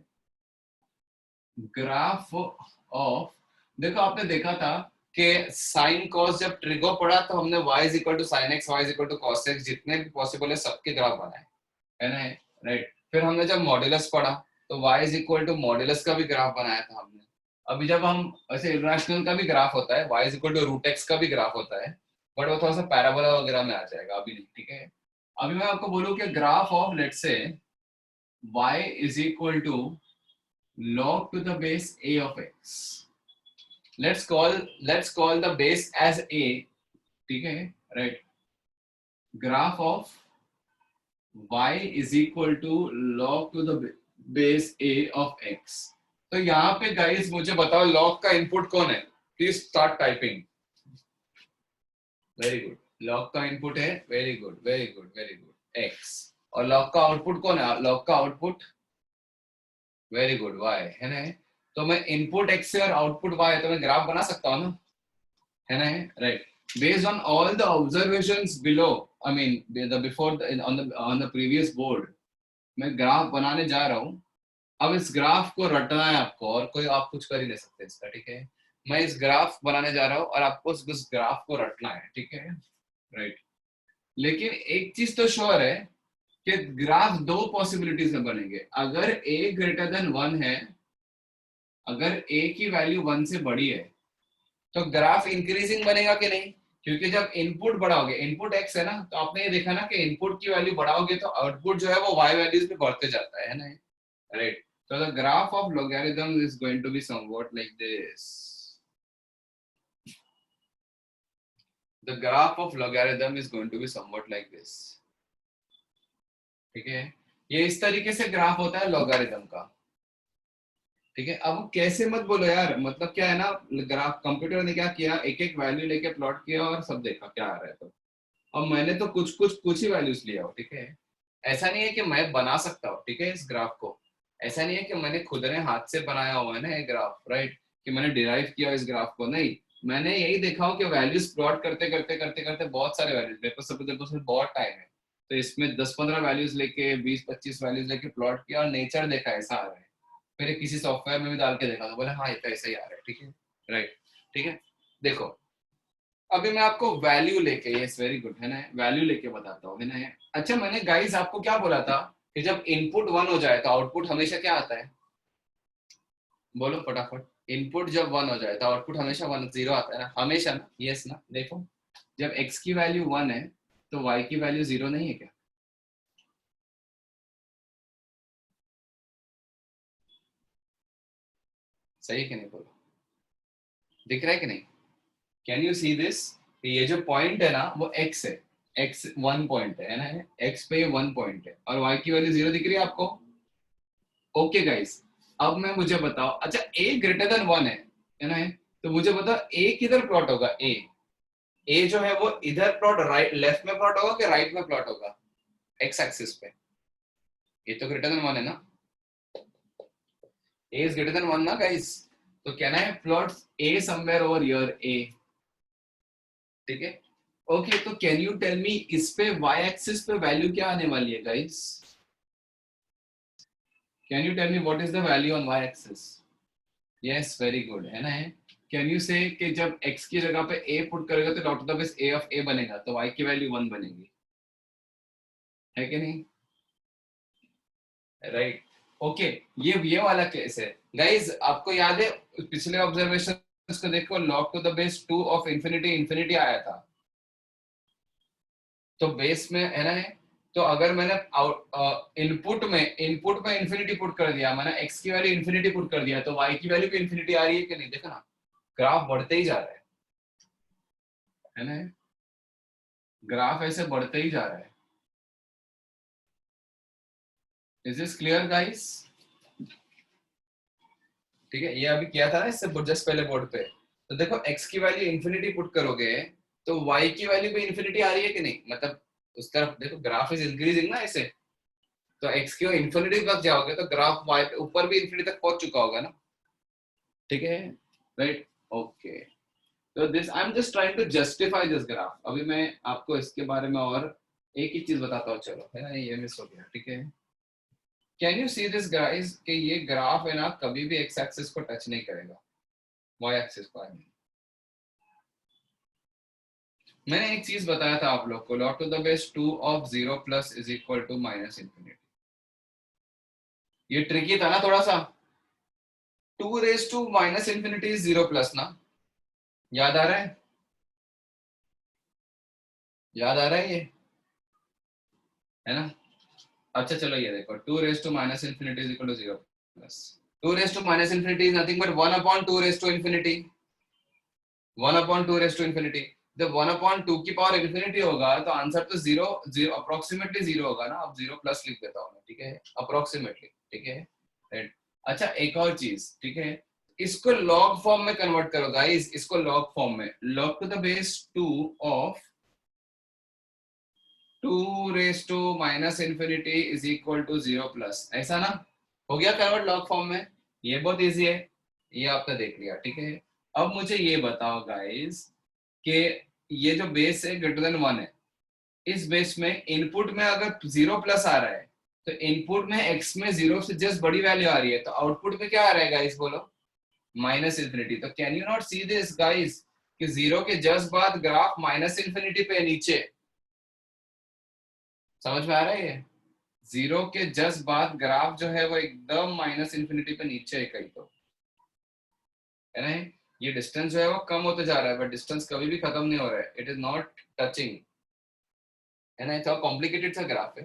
ग्राफ ऑफ, देखो आपने देखा था कि साइन कॉस जब ट्रिगो पड़ा तो हमने y is equal to sine x, y is equal to cos x, जितने भी पॉसिबल है सबके ग्राफ बनाए, है ना? राइट. फिर हमने जब मॉड्यूलस पढ़ा तो y is equal to modulus का भी ग्राफ बनाया था हमने. अभी जब हम ऐसे इरेशनल का भी ग्राफ होता है, y is equal to root x का भी ग्राफ होता है, बट वो थोड़ा सा पैराबोला वगैरह में आ जाएगा, अभी नहीं, ठीक है? अभी मैं आपको बोलूं कि graph of let's say y is equal to log to the base a of x. Let's call the base as a, ठीक है? Right. Graph of y is equal to log to the base a of x. तो यहाँ पे guys मुझे बताओ log का input कौन है? Please start typing. Very good. log का इनपुट है, very good very good very good, x. और log का आउटपुट कौन है? log का आउटपुट, वेरी गुड, y, है ना? तो मैं इनपुट x है और आउटपुट y है, तो मैं ग्राफ बना सकता हूँ ना, है ना? Right. Based on all the observations below, I mean the before on the previous board, मैं ग्राफ बनाने जा रहा हूँ. अब इस ग्राफ को रटना है आपको, और कोई आप कुछ कर ही नहीं सकते इसका, ठीक है? मैं इस ग्राफ बनाने जा रहा हूँ और आपको उस ग्राफ को रटना है, ठीक है, राइट। लेकिन एक चीज तो श्योर है कि ग्राफ दो पॉसिबिलिटीज में बनेंगे। अगर a ग्रेटर देन 1 है, अगर a की वैल्यू 1 से बड़ी है तो ग्राफ इंक्रीजिंग बनेगा कि नहीं? क्योंकि जब इनपुट बढ़ाओगे, इनपुट x है ना, तो आपने ये देखा ना कि इनपुट की वैल्यू बढ़ाओगे तो आउटपुट जो है वो y वैल्यूज पे बढ़ते जाता है ना, right. So the graph of logarithm is going to be somewhat like this. The graph of logarithm is going to be somewhat like this. ठीक है, ये इस तरीके से ग्राफ होता है लॉगरिथम का, ठीक है। अब कैसे मत बोलो यार, मतलब क्या है ना, ग्राफ कंप्यूटर ने क्या किया, एक एक वैल्यू लेके प्लॉट किया और सब देखा क्या आ रहा है। तो अब मैंने तो कुछ ही वैल्यूज लिया हो, ठीक है। ऐसा नहीं है कि मैं बना सकता हूँ, ठीक है, इस ग्राफ को। ऐसा नहीं है कि मैंने खुद ने हाथ से बनाया हुआ है ना ये ग्राफ, राइट, कि मैंने डिराइव किया इस ग्राफ को, नहीं। मैंने यही देखा हो कि वैल्यूज प्लॉट करते करते करते करते बहुत सारे वैल्यूज, मेरे पास बहुत टाइम है, तो इसमें 10-15 वैल्यूज लेके 20-25 वैल्यूज लेके प्लॉट किया और नेचर देखा ऐसा आ रहा है। फिर किसी सॉफ्टवेयर में भी डाल के देखा तो बोले हाँ ये तो ऐसा ही आ रहा है, ठीक है, राइट, ठीक है। देखो अभी मैं आपको वैल्यू लेके, यस वेरी गुड, है ना, वैल्यू लेके बताता हूँ, है ना। अच्छा मैंने गाइस आपको क्या बोला था कि जब इनपुट 1 हो जाए तो आउटपुट हमेशा क्या आता है, बोलो फटाफट। इनपुट जब 1 हो जाए तो आउटपुट हमेशा 1-0 आता है ना, हमेशा ना, यस ना। देखो जब x की वैल्यू 1 है तो y की वैल्यू 0 नहीं है क्या? सही है कि नहीं, बोलो, दिख रहा है कि नहीं? Can you see this? ये जो पॉइंट है ना वो x है, x 1 पॉइंट है ना, x पे 1 पॉइंट है और y की वैल्यू 0 दिख रही है आपको। ओके गाइस, अब मैं मुझे बताओ, अच्छा a ग्रेटर देन 1 है ना, तो मुझे बताओ a किधर प्लॉट होगा? a जो है वो इधर प्लॉट, राइट लेफ्ट में प्लॉट होगा कि राइट में प्लॉट होगा? x एक्सिस पे। ये तो ग्रेटर देन 1 है ना, a इज ग्रेटर देन 1 ना गाइस, तो can I plot a somewhere over here a, ठीक है। ओके तो कैन यू टेल मी इस पे y एक्सिस पे वैल्यू क्या आने वाली है guys? Can you tell me what is the value on y axis? Yes very good, है ना। कैन यू से कि जब x की जगह पे a पुट करेगा तो डॉट ऑफ द बेस a ऑफ a बनेगा, तो y की वैल्यू 1 बनेगी, है कि नहीं, राइट। ओके ये वाला केस है गाइस, आपको याद है पिछले ऑब्जर्वेशन को देखो, log to the base 2 of infinity infinity आया था, तो बेस में है ना, तो अगर मैंने इनपुट में इंफिनिटी पुट कर दिया, मैंने x की वैल्यू इंफिनिटी पुट कर दिया, तो y की वैल्यू भी इंफिनिटी आ रही है कि नहीं? देखो ना ग्राफ बढ़ते ही जा रहा है ना, ग्राफ ऐसे बढ़ते ही जा रहा है। Is this clear guys? ठीक है, ये अभी किया था ना इससे जस्ट पहले बोर्ड पे, तो देखो x की वैल्यू इंफिनिटी पुट करोगे तो y की वैल्यू भी इंफिनिटी आ रही है कि नहीं, मतलब उस तरफ देखो ग्राफ इज इंक्रीजिंग ना ऐसे, तो x की इंफिनिटी तक जाओगे तो ग्राफ y पे ऊपर भी इंफिनिटी तक पहुंच चुका होगा ना, ठीक है, राइट। ओके तो this I am just trying to justify this graph. अभी मैं आपको इसके बारे में और एक ही चीज बताता हूँ, चलो, है ना, ये मिस हो गया, ठीक है। Can you see this guys कि ये ग्राफ है ना कभी भी x एक्सिस को टच नहीं करेगा, y एक्सिस को। मैंने एक चीज बताया था आप लोग को, log to the base 2 of 0 plus is equal to minus infinity. ये ट्रिकी था ना थोड़ा सा, 2 raise to minus infinity is 0 plus ना, याद आ रहा है? याद आ रहा है ये, है ना। अच्छा चलो ये देखो, 2 raise to minus infinity is equal to 0 plus 2 raise to minus infinity is nothing but 1 upon 2 raise to infinity, 1 upon 2 raise to infinity. जब 1 अपॉन 2 की पावर इंफिनिटी होगा तो आंसर तो 0 0 अप्रोक्सीमेटली 0 होगा ना। अब 0 प्लस लिख देता हूँ मैं, ठीक है, अप्रोक्सीमेटली, ठीक है, राइट। अच्छा एक और चीज, ठीक है, इसको लॉग फॉर्म में कन्वर्ट करो गाइस, इसको लॉग फॉर्म में, log to the base 2 of 2 raise to minus infinity is equal to 0 plus, ऐसा ना, हो गया कन्वर्ट लॉग फॉर्म में। ये बहुत इजी है, ये आपने देख लिया, ठीक है। अब मुझे ये बताओ गाइस कि ये जो बेस है ग्रेटर देन 1 है, इस बेस में इनपुट में अगर 0 प्लस आ रहा है तो इनपुट में x में 0 से जस्ट बड़ी वैल्यू आ रही है, तो आउटपुट में क्या आ रहा है गाइस, बोलो? Minus infinity. तो can you not see this guys कि 0 के जस्ट बाद ग्राफ माइनस इन्फिनिटी पे नीचे, समझ में आ रहा है ये? 0 के जस्ट बाद ग्राफ जो है वो एकदम माइनस इन्फिनिटी पे नीचे है कहीं, तो है ना? ये डिस्टेंस जो है वो कम होते जा रहा है, बट डिस्टेंस कभी भी खत्म नहीं हो रहा है, इट इज नॉट टचिंग, है ना? थोड़ा कॉम्प्लिकेटेड सा ग्राफ है,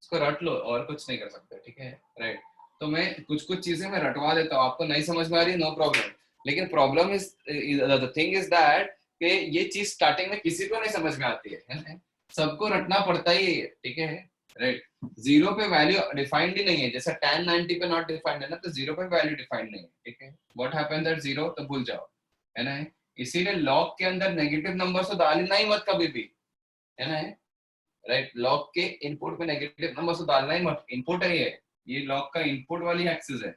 इसको रट लो और कुछ नहीं कर सकते, ठीक है? राइट। तो मैं कुछ कुछ चीजें मैं रटवा देता हूँ, आपको नहीं समझ में आ रही है नो प्रॉब्लम, लेकिन problem is the thing is that कि ये चीज स्टार्टिंग में किसी को नहीं समझ में आती है ना? सबको रटना पड़ता ही है, ठीक है? राइट। 0 पे वैल्यू डिफाइंड ही नहीं है, जैसा tan 90 पे नॉट डिफाइंड है ना, तो 0 पे वैल्यू डिफाइंड नहीं है, ठीक है? व्हाट हैपेंस एट 0 तो भूल जाओ, है ना? इसीलिए लॉग के अंदर नेगेटिव नंबर तो डालना ही मत कभी भी, है ना? राइट। लॉग के इनपुट में नेगेटिव नंबर तो डालना ही मत, इनपुट है ये लॉग का इनपुट वाली एक्सिस है,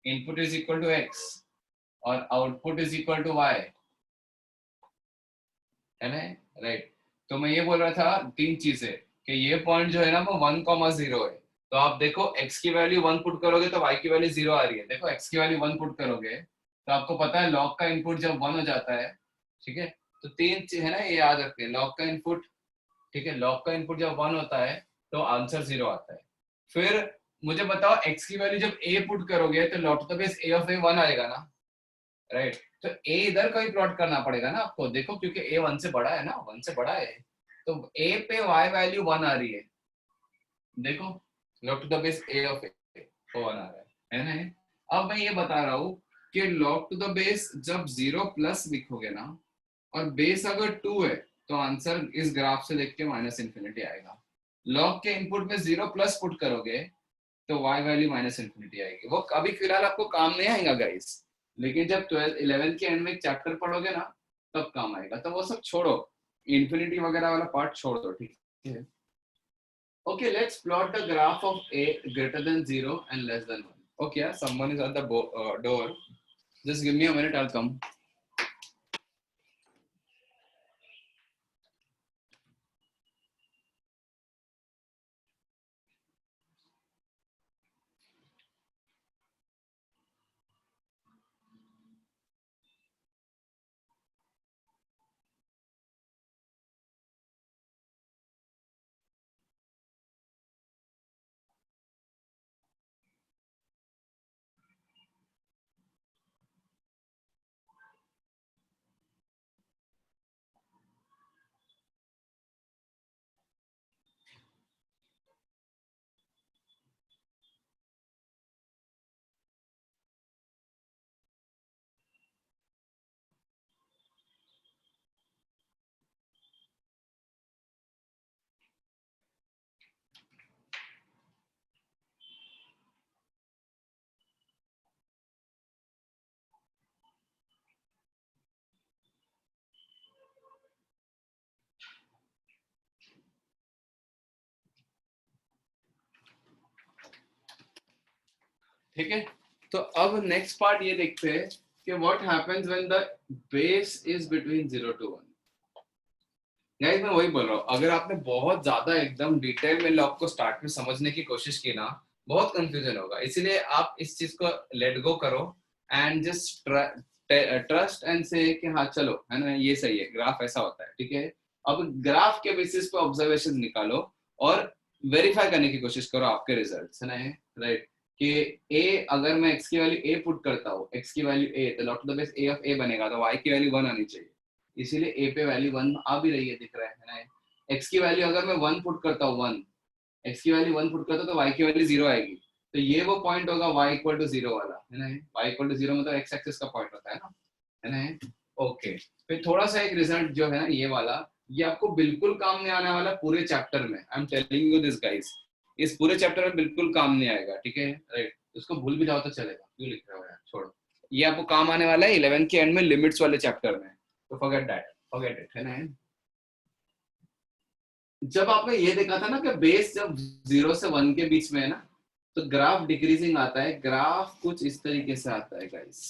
input is equal to x और output is equal to y, है ना? राइट। तो मैं ये बोल रहा था तीन चीजें कि ये पॉइंट जो है ना वो 1,0 है, तो आप देखो x की वैल्यू 1 पुट करोगे तो y की वैल्यू 0 आ रही है, देखो x की वैल्यू 1 पुट करोगे तो आपको पता है लॉग का इनपुट जब 1 हो जाता है, ठीक है? तो तीन चीज है ना, ये याद रखते हैं, लॉग का इनपुट, ठीक है? लॉग का इनपुट जब 1 होता है तो आंसर 0 आता है। फिर मुझे बताओ x की वैल्यू जब a पुट करोगे तो लॉग तो बेस a ऑफ a 1 आएगा ना, राइट? तो a इधर का ही प्लॉट करना पड़ेगा ना आपको, देखो क्योंकि a 1 से बड़ा है ना, 1 से बड़ा है, तो a पे y वैल्यू 1 आ रही है, देखो लॉग टू द बेस a ऑफ a 1 आ रहा है ना? अब मैं ये बता रहा हूँ कि लॉग टू द बेस जब 0 प्लस लिखोगे ना और बेस अगर 2 है तो आंसर इस ग्राफ से देख के माइनस इन्फिनिटी आएगा। लॉग के इनपुट में 0 प्लस पुट करोगे तो y वैल्यू माइनस इन्फिनिटी आएगी। वो अभी फिलहाल आपको काम नहीं आएगा गाइस, लेकिन जब 12 11 के एंड में एक चैप्टर पढ़ोगे ना तब काम आएगा। तो वो सब छोड़ो, इन्फिनिटी वगैरह वाला पार्ट छोड़ दो, ठीक है? Okay, let's plot the graph of a greater than 0 and less than 1. Okay, someone is at the door. Just give me a minute, I'll come. ठीक है? तो अब नेक्स्ट पार्ट ये देखते हैं कि what happens when the base is between 0 to 1। Guys मैं वही बोल रहा हूँ, अगर आपने बहुत ज्यादा एकदम डिटेल में लॉग को स्टार्ट में समझने की कोशिश की ना बहुत कंफ्यूजन होगा, इसीलिए आप इस चीज को लेट गो करो एंड जस्ट ट्रस्ट एंड से कि हाँ चलो, है ना, ये सही है, ग्राफ ऐसा होता है, ठीक है? अब ग्राफ के बेसिस पे ऑब्जर्वेशन निकालो और वेरीफाई करने की कोशिश करो आपके रिजल्ट्स, है ना? राइट। कि a अगर मैं x की वैल्यू a पुट करता हूँ, x की वैल्यू a, तो लॉग टू द बेस a ऑफ a बनेगा, तो y की वैल्यू 1 आनी चाहिए, इसीलिए a पे वैल्यू 1 आ भी रही है, दिख रहा है ना? x की वैल्यू अगर मैं 1 पुट करता हूँ, 1 x की वैल्यू 1 पुट करता हूँ तो y की वैल्यू 0 आएगी, तो ये वो पॉइंट होगा y इक्वल टू 0 वाला, है ना? y इक्वल टू 0 मतलब x एक्सिस का पॉइंट होता है ना, है ना? ओके, फिर थोड़ा सा एक रिजल्ट जो है ना ये वाला, ये आपको बिल्कुल काम नहीं आने वाला पूरे चैप्टर में, I am telling you this guys, इस पूरे चैप्टर में बिल्कुल काम नहीं आएगा, ठीक है? राइट। उसको भूल भी जाओ तो चलेगा, क्यों लिख रहे हो यार, छोड़ो। ये आपको काम आने वाला है 11 के एंड में लिमिट्स वाले चैप्टर में, तो फॉरगेट दैट, फॉरगेट इट, है ना? जब आपने ये देखा था ना कि बेस जब 0 से 1 के बीच में है ना तो ग्राफ डिक्रीजिंग आता है, ग्राफ कुछ इस तरीके से आता है guys,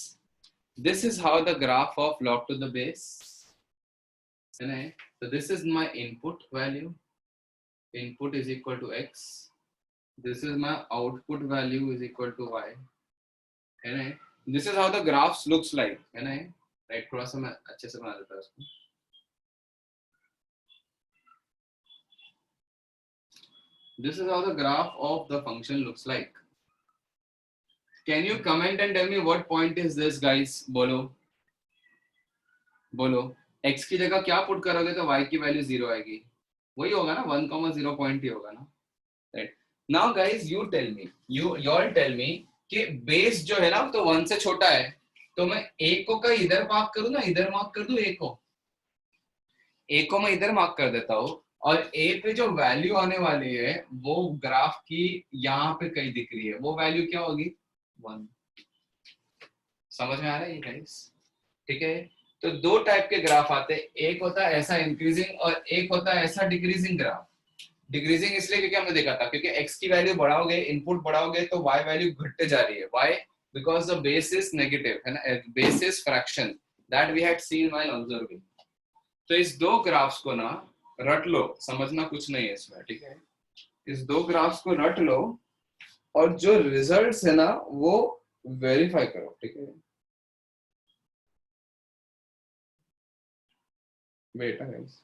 this is how the graph of log to the base, है ना? so this is my input value, input is equal to x, this is my output value is equal to y, है ना? This is how the graphs looks like, है ना? Right, थोड़ा सा मैं अच्छे से बना देता हूँ इसको. This is how the graph of the function looks like. Can you comment and tell me what point is this, guys? बोलो बोलो. x की जगह क्या पुट करोगे तो y की वैल्यू 0 आएगी. वही होगा ना, 1,0 पॉइंट ही होगा ना. Right. Now guys you tell me, you all tell me कि बेस जो है ना तो 1 से छोटा है, तो मैं a को का इधर मार्क करूँ ना, इधर मार्क कर दूं a को मैं इधर मार्क कर देता हूँ, और a पे जो वैल्यू आने वाली है वो ग्राफ की यहाँ पे कहीं दिख रही है, वो वैल्यू क्या होगी? 1. समझ में आ रहा है ये गाइस? ठीक है. तो दो टाइप के ग्राफ आते हैं, एक होता है ऐसा इंक्रीजिंग और एक होता है ऐसा डिक्रीजिंग ग्राफ. डिक्रीजिंग इसलिए क्योंकि हमने देखा था, क्योंकि x की वैल्यू बढ़ाओगे, इनपुट बढ़ाओगे तो y वैल्यू घटते जा रही है. why? Because the base is negative, है ना, base is fraction that we had seen while observing. तो इस दो ग्राफ्स को ना रट लो, समझना कुछ नहीं है इसमें, ठीक है? इस दो ग्राफ्स को रट लो और जो रिजल्ट्स है ना वो वेरीफाई करो, ठीक है? बेटा गाइस,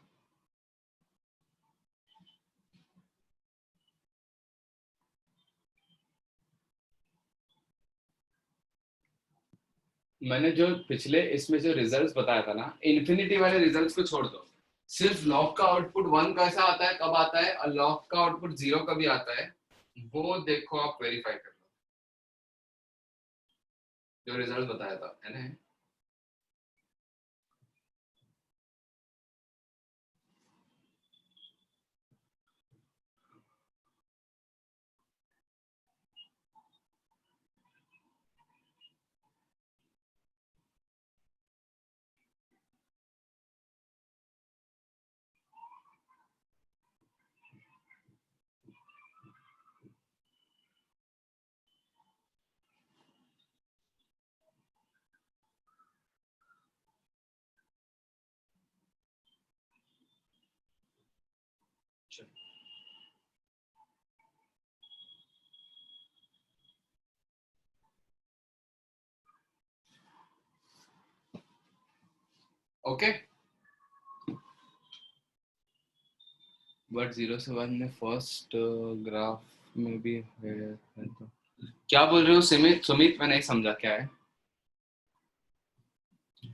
मैंने जो पिछले इसमें जो रिजल्ट्स बताया था ना, इन्फिनिटी वाले रिजल्ट्स को छोड़ दो, सिर्फ लॉग का आउटपुट 1 कैसा आता है, कब आता है, और लॉग का आउटपुट 0 कभी आता है, वो देखो आप वेरीफाई कर लो, जो रिजल्ट बताया था, है ना? ओके. बट 0 से 1 में फर्स्ट ग्राफ में भी है तो क्या बोल रहे हो सुमित? सुमित मैं नहीं समझा क्या है.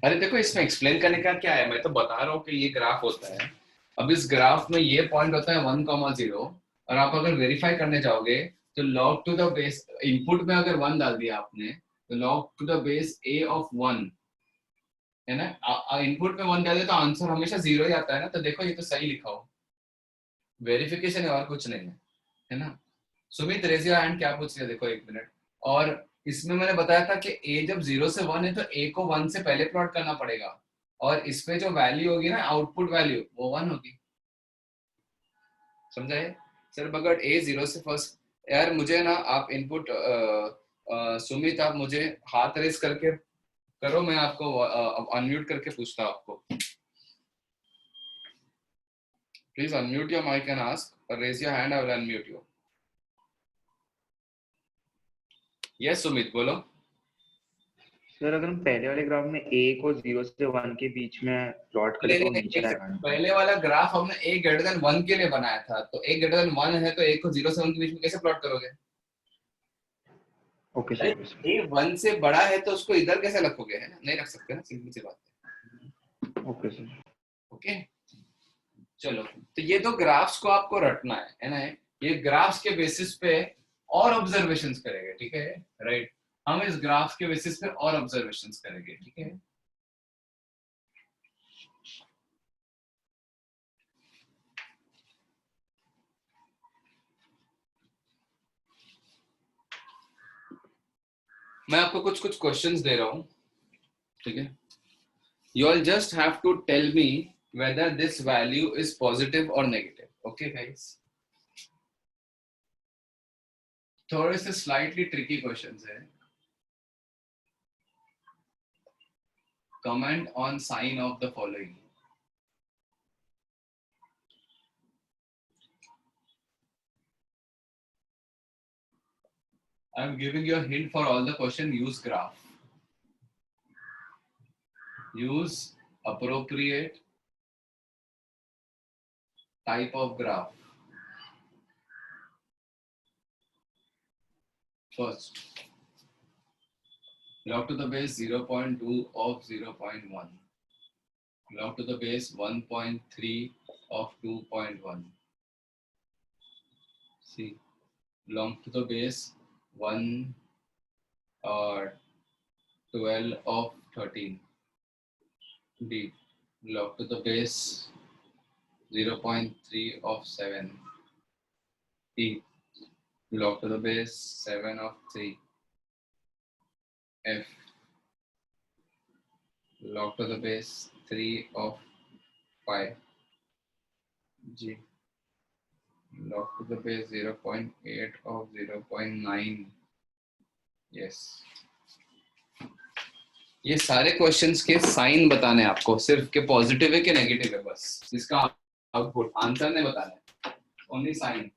अरे देखो, इसमें एक्सप्लेन करने का क्या है, मैं तो बता रहा हूँ कि ये ग्राफ होता है. अब इस ग्राफ में ये पॉइंट होता है 1,0, और आप अगर वेरीफाई करने जाओगे तो log to the base, input में अगर 1 डाल दिया आपने तो log टू द बेस a ऑफ 1, है ना? इनपुट में 1 डाल दिया तो आंसर हमेशा 0 ही आता है ना. तो देखो ये तो सही लिखा हो, वेरिफिकेशन है और कुछ नहीं है ना? सुमित रेज योर हैंड, क्या पूछ रहे देखो, एक मिनट. और इसमें मैंने बताया था कि a जब 0 से 1 है तो a को 1 से पहले प्लॉट करना पड़ेगा, और इसमें जो वैल्यू होगी ना आउटपुट वैल्यू, वो 1 होगी. समझा है सर? मगर a 0 से फर्स्ट, यार मुझे ना आप इनपुट, सुमित आप मुझे हाथ रेस करके करो, मैं आपको अनम्यूट करके पूछता हूँ आपको. Please unmute your mic and ask, raise your hand, I will unmute you. Yes Sumit बोलो. सर अगर हम पहले वाले ग्राफ में a को 0 से 1 के बीच में प्लॉट करें तो नीचे आएगा ना? पहले वाला ग्राफ हमने a ग्रेटर देन 1 के लिए बनाया था, तो a ग्रेटर देन 1 है तो a को 0 से 1 के बीच में कैसे प्लॉट करोगे? Okay sir. a 1 से बड़ा है तो उसको इधर कैसे रखोगे, है ना? नहीं रख सकते ना, सिंपल सी बात है. Okay sir. ओके चलो, तो ये दो ग्राफ्स को आपको रटना है ना? ये ग्राफ्स के बेसिस पे और ऑब्जर्वेशंस करेंगे, ठीक है? राइट, हम इस ग्राफ के बेसिस पे और ऑब्जर्वेशंस करेंगे, ठीक है? मैं आपको कुछ कुछ क्वेश्चंस दे रहा हूं, ठीक है? You all just have to tell me whether this value is positive or negative. Okay, guys? थोड़े से slightly tricky questions है. Comment on sign of the following. I'm giving you a hint for all the question. Use graph. use appropriate type of graph. First, log to the base 0.2 of 0.1. Log to the base 1.3 of 2.1. See, log to the base 1 12 of 13. D. Log to the base 0.3 of 7. E. Log to the base 7 of 3. F. Log to the base 3 of 5. G. Log to the base 0.8 of 0.9. Yes. ये सारे questions के sign बताने हैं आपको, सिर्फ के positive है कि नेगेटिव है, बस इसका आउटपुट आंसर नहीं बताना है, ओनली साइन.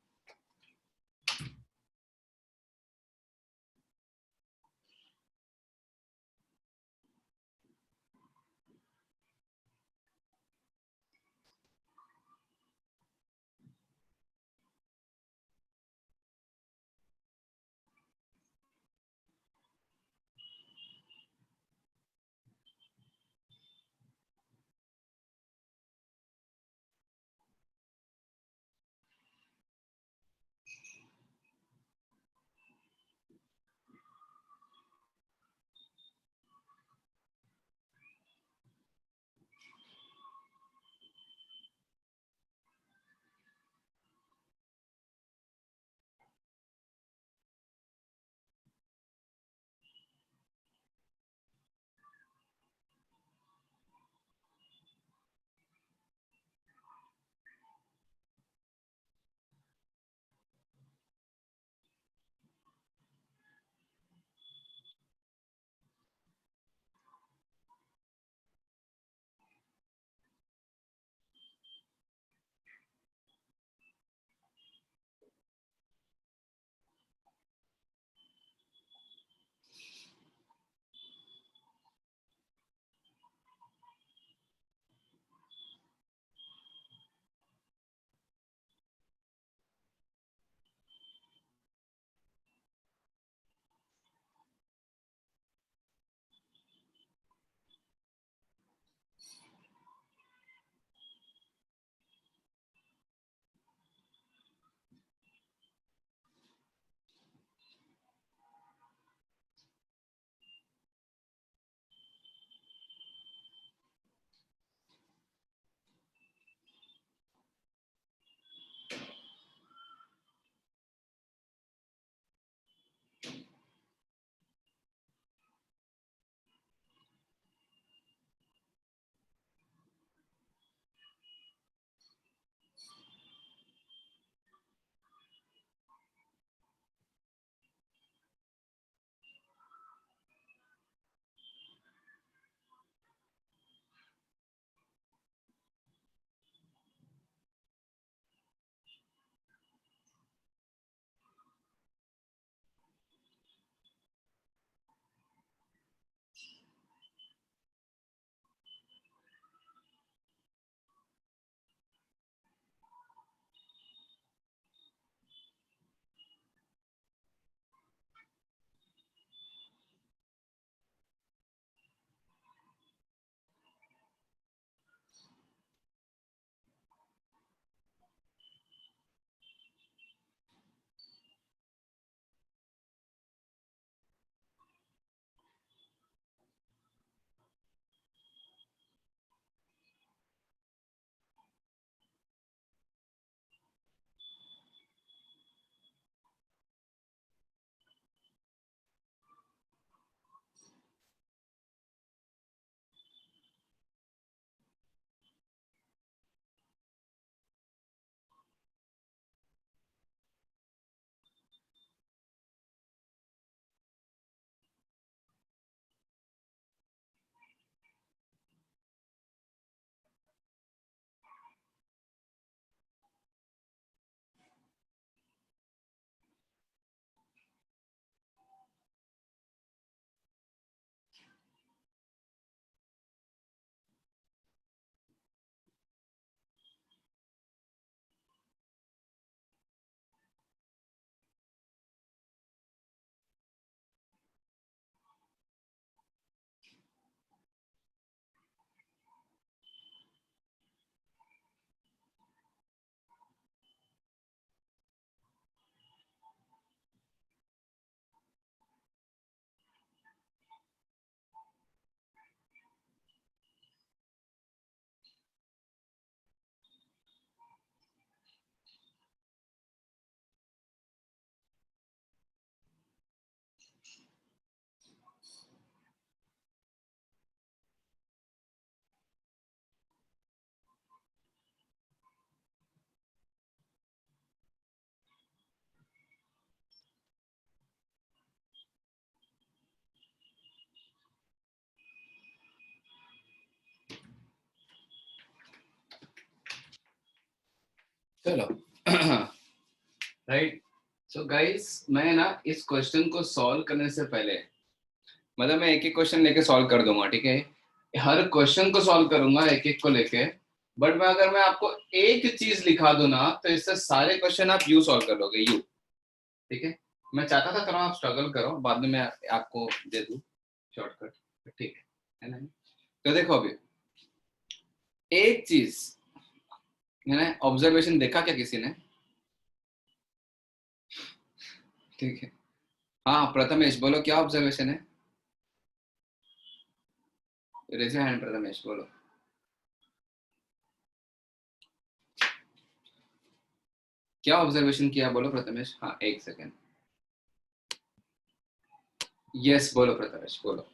चलो राइट. सो गाइस मैं ना इस क्वेश्चन को सॉल्व करने से पहले मतलब मैं एक एक क्वेश्चन लेके सॉल्व कर दूंगा, ठीक है. हर क्वेश्चन को सॉल्व करूंगा एक एक को लेके. बट मैं अगर मैं आपको एक चीज लिखा दूं ना तो इससे सारे क्वेश्चन आप यू सॉल्व कर लोगे, यू. ठीक है. मैं चाहता था करो आप स्ट्रगल करो, बाद में मैं आपको दे दूं शॉर्टकट. ठीक है ना. तो देखो अभी एक चीज है ना, ऑब्जर्वेशन देखा क्या किसी ने? ठीक है. हाँ प्रथमेश बोलो क्या ऑब्जर्वेशन है? रेज योर हैंड प्रथमेश, बोलो. क्या ऑब्जर्वेशन किया बोलो प्रथमेश. हाँ एक सेकेंड. यस बोलो प्रथमेश बोलो.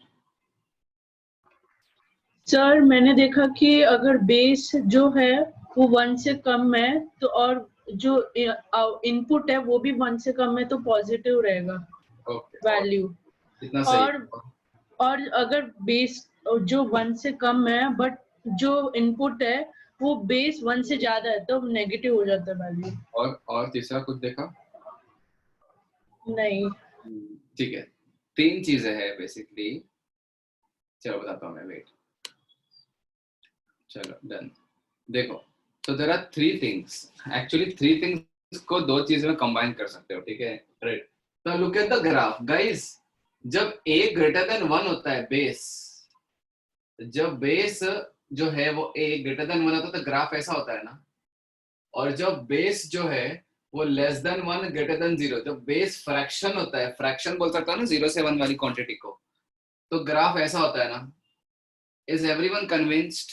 सर मैंने देखा कि अगर बेस जो है वो 1 से कम है तो और जो इनपुट है वो भी 1 से कम है तो पॉजिटिव रहेगा ओके वैल्यू. इतना सही. और अगर बेस जो 1 से कम है बट जो इनपुट है वो बेस 1 से ज्यादा है तो नेगेटिव हो जाता है वैल्यू. और तीसरा कुछ देखा? नहीं. ठीक है. तीन चीजें हैं बेसिकली. चलो बताता हूँ मैं, वेट. चलो डन. देखो तो there are three things, actually three things को दो चीजों में कंबाइन कर सकते हो, ठीक है. राइट. तो look at the graph guys. जब a ग्रेटर देन 1 होता है बेस, जब बेस जो है वो a ग्रेटर देन 1 होता है तो ग्राफ ऐसा होता है ना. और जब बेस जो है वो लेस देन 1 ग्रेटर देन 0, जब बेस फ्रैक्शन होता है, फ्रैक्शन बोल सकता हूँ ना 0 से 1 वाली क्वांटिटी को, तो ग्राफ ऐसा होता है ना. Is everyone convinced?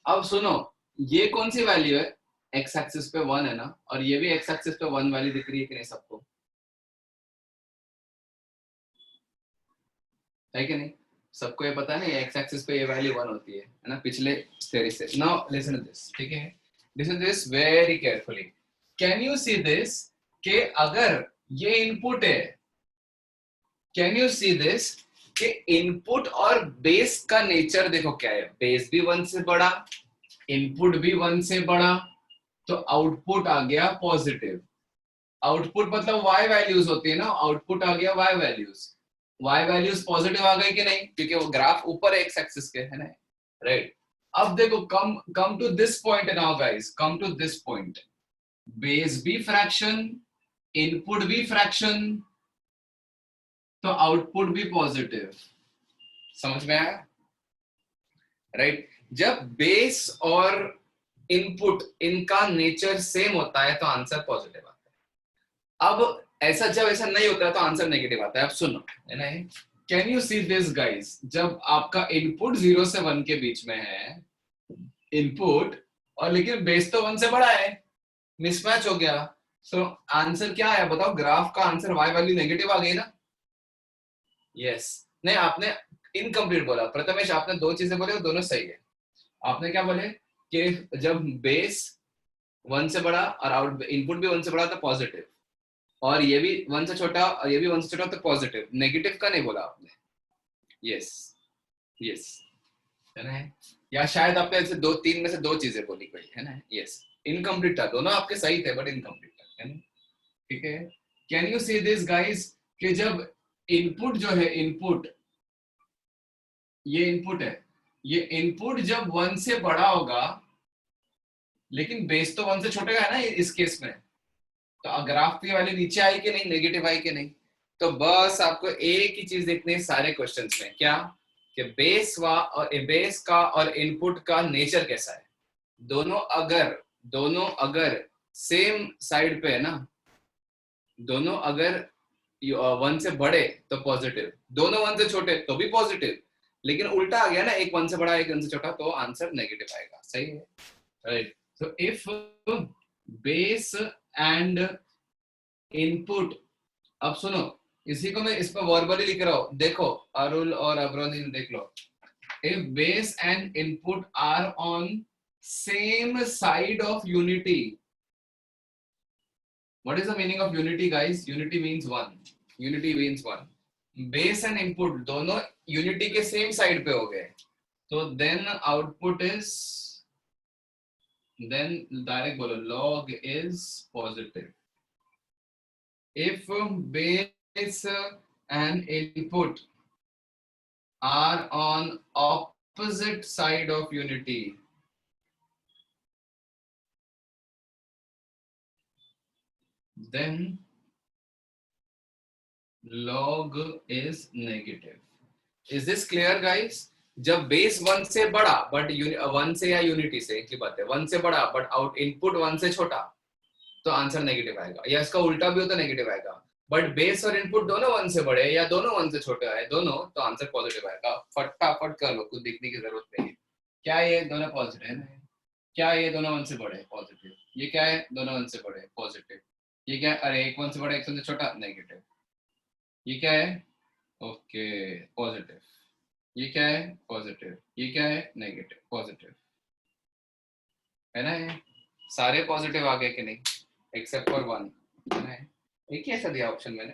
अब सुनो, ये कौन सी वैल्यू है? एक्स एक्सिस पे 1 है ना, और ये भी एक्स एक्सिस पे 1 वाली दिख रही है कि नहीं सबको? है कि नहीं? सबको ये पता है ना, ये एक्स एक्सिस पे ये वैल्यू 1 होती है ना, पिछले थ्योरी से. नाउ लिसन टू दिस, ठीक है. Listen to this very carefully. Can you see this कि अगर ये इनपुट है, कैन यू सी दिस कि इनपुट और बेस का नेचर देखो क्या है. बेस भी 1 से बड़ा, इनपुट भी 1 से बड़ा, तो आउटपुट आ गया पॉजिटिव. आउटपुट मतलब y वैल्यूज होती है ना, आउटपुट आ गया y values. y values positive आ गई कि नहीं, क्योंकि वो ग्राफ ऊपर एक्स एक्सिस के है ना. राइट. अब देखो come to this point now guys, come to this point. Base भी फ्रैक्शन, इनपुट भी फ्रैक्शन, तो आउटपुट भी पॉजिटिव. समझ में आया? राइट. जब बेस और इनपुट इनका नेचर सेम होता है तो आंसर पॉजिटिव आता है. अब ऐसा जब ऐसा नहीं होता है तो आंसर नेगेटिव आता है. अब सुनो है ना, can you see this guys, जब आपका इनपुट 0 से 1 के बीच में है, इनपुट, और लेकिन बेस तो 1 से बड़ा है, मिसमैच हो गया. सो आंसर क्या है बताओ? ग्राफ का आंसर y वैल्यू नेगेटिव आ गई ना. यस. नहीं आपने इनकम्प्लीट बोला प्रथमेश, आपने दो चीजें बोले वो दोनों सही है. आपने क्या बोले कि जब बेस 1 से बड़ा और आउट इनपुट भी 1 से बड़ा तो पॉजिटिव, और ये भी 1 से छोटा और ये भी 1 से छोटा तो पॉजिटिव. नेगेटिव का नहीं बोला आपने. यस यस है ना, या शायद आपने ऐसे दो तीन में से दो चीजें बोली कोई है ना. यस इनकम्प्लीट था, दोनों आपके सही थे बट इनकम्प्लीट था, है ना. ठीक है. Can you see this guys कि जब इनपुट जो है, इनपुट, ये इनपुट है, ये इनपुट जब 1 से बड़ा होगा, लेकिन बेस तो 1 से छोटे का है ना इस केस में, तो ग्राफ की वैल्यू नीचे आई कि नहीं, नेगेटिव आई कि नहीं. तो बस आपको एक ही चीज देखनी है सारे क्वेश्चंस में, क्या कि बेस का और इनपुट का नेचर कैसा है. दोनों अगर सेम साइड पे है ना, दोनों अगर 1 से बड़े तो पॉजिटिव, दोनों 1 से छोटे तो भी पॉजिटिव, लेकिन उल्टा आ गया ना, एक 1 से बड़ा एक 1 से छोटा, तो आंसर नेगेटिव आएगा. सही है. Right. So if base and input, अब सुनो, इसी को मैं इस पर वर्बली लिख रहा हूं, देखो अरुल और अब्रोनिन देख लो. If base and input are on same side of unity. What is the meaning of unity guys? Unity means one. Unity means one. Base and input दोनों unity के same side पे हो गए, तो then output is then direct बोलो log is positive if base and input are on opposite side of unity. Then log is negative. Is this clear guys? जब base 1 से बड़ा बट 1 से या यूनिटी से एक ही बात है, 1 से बड़ा बट आउट इनपुट 1 से छोटा तो आंसर नेगेटिव आएगा, या इसका उल्टा भी हो तो नेगेटिव आएगा। बट बेस और इनपुट दोनों 1 से बड़े या दोनों 1 से छोटे आए दोनों तो आंसर पॉजिटिव आएगा। फटाफट कर लो, कुछ दिखने की जरूरत नहीं है। क्या ये दोनों पॉजिटिव है? क्या ये दोनों 1 से बड़े पॉजिटिव? ये क्या है? दोनों 1 से बड़े पॉजिटिव। ये क्या है? अरे एक 1 से बड़ा एक 1 से छोटा नेगेटिव। ये क्या है? Okay positive. ये क्या है? पॉजिटिव। ये क्या है? नेगेटिव। पॉजिटिव है ना? ये सारे पॉजिटिव आ गए कि नहीं एक्सेप्ट फॉर 1 है ना? एक ही ऐसा दिया ऑप्शन मैंने,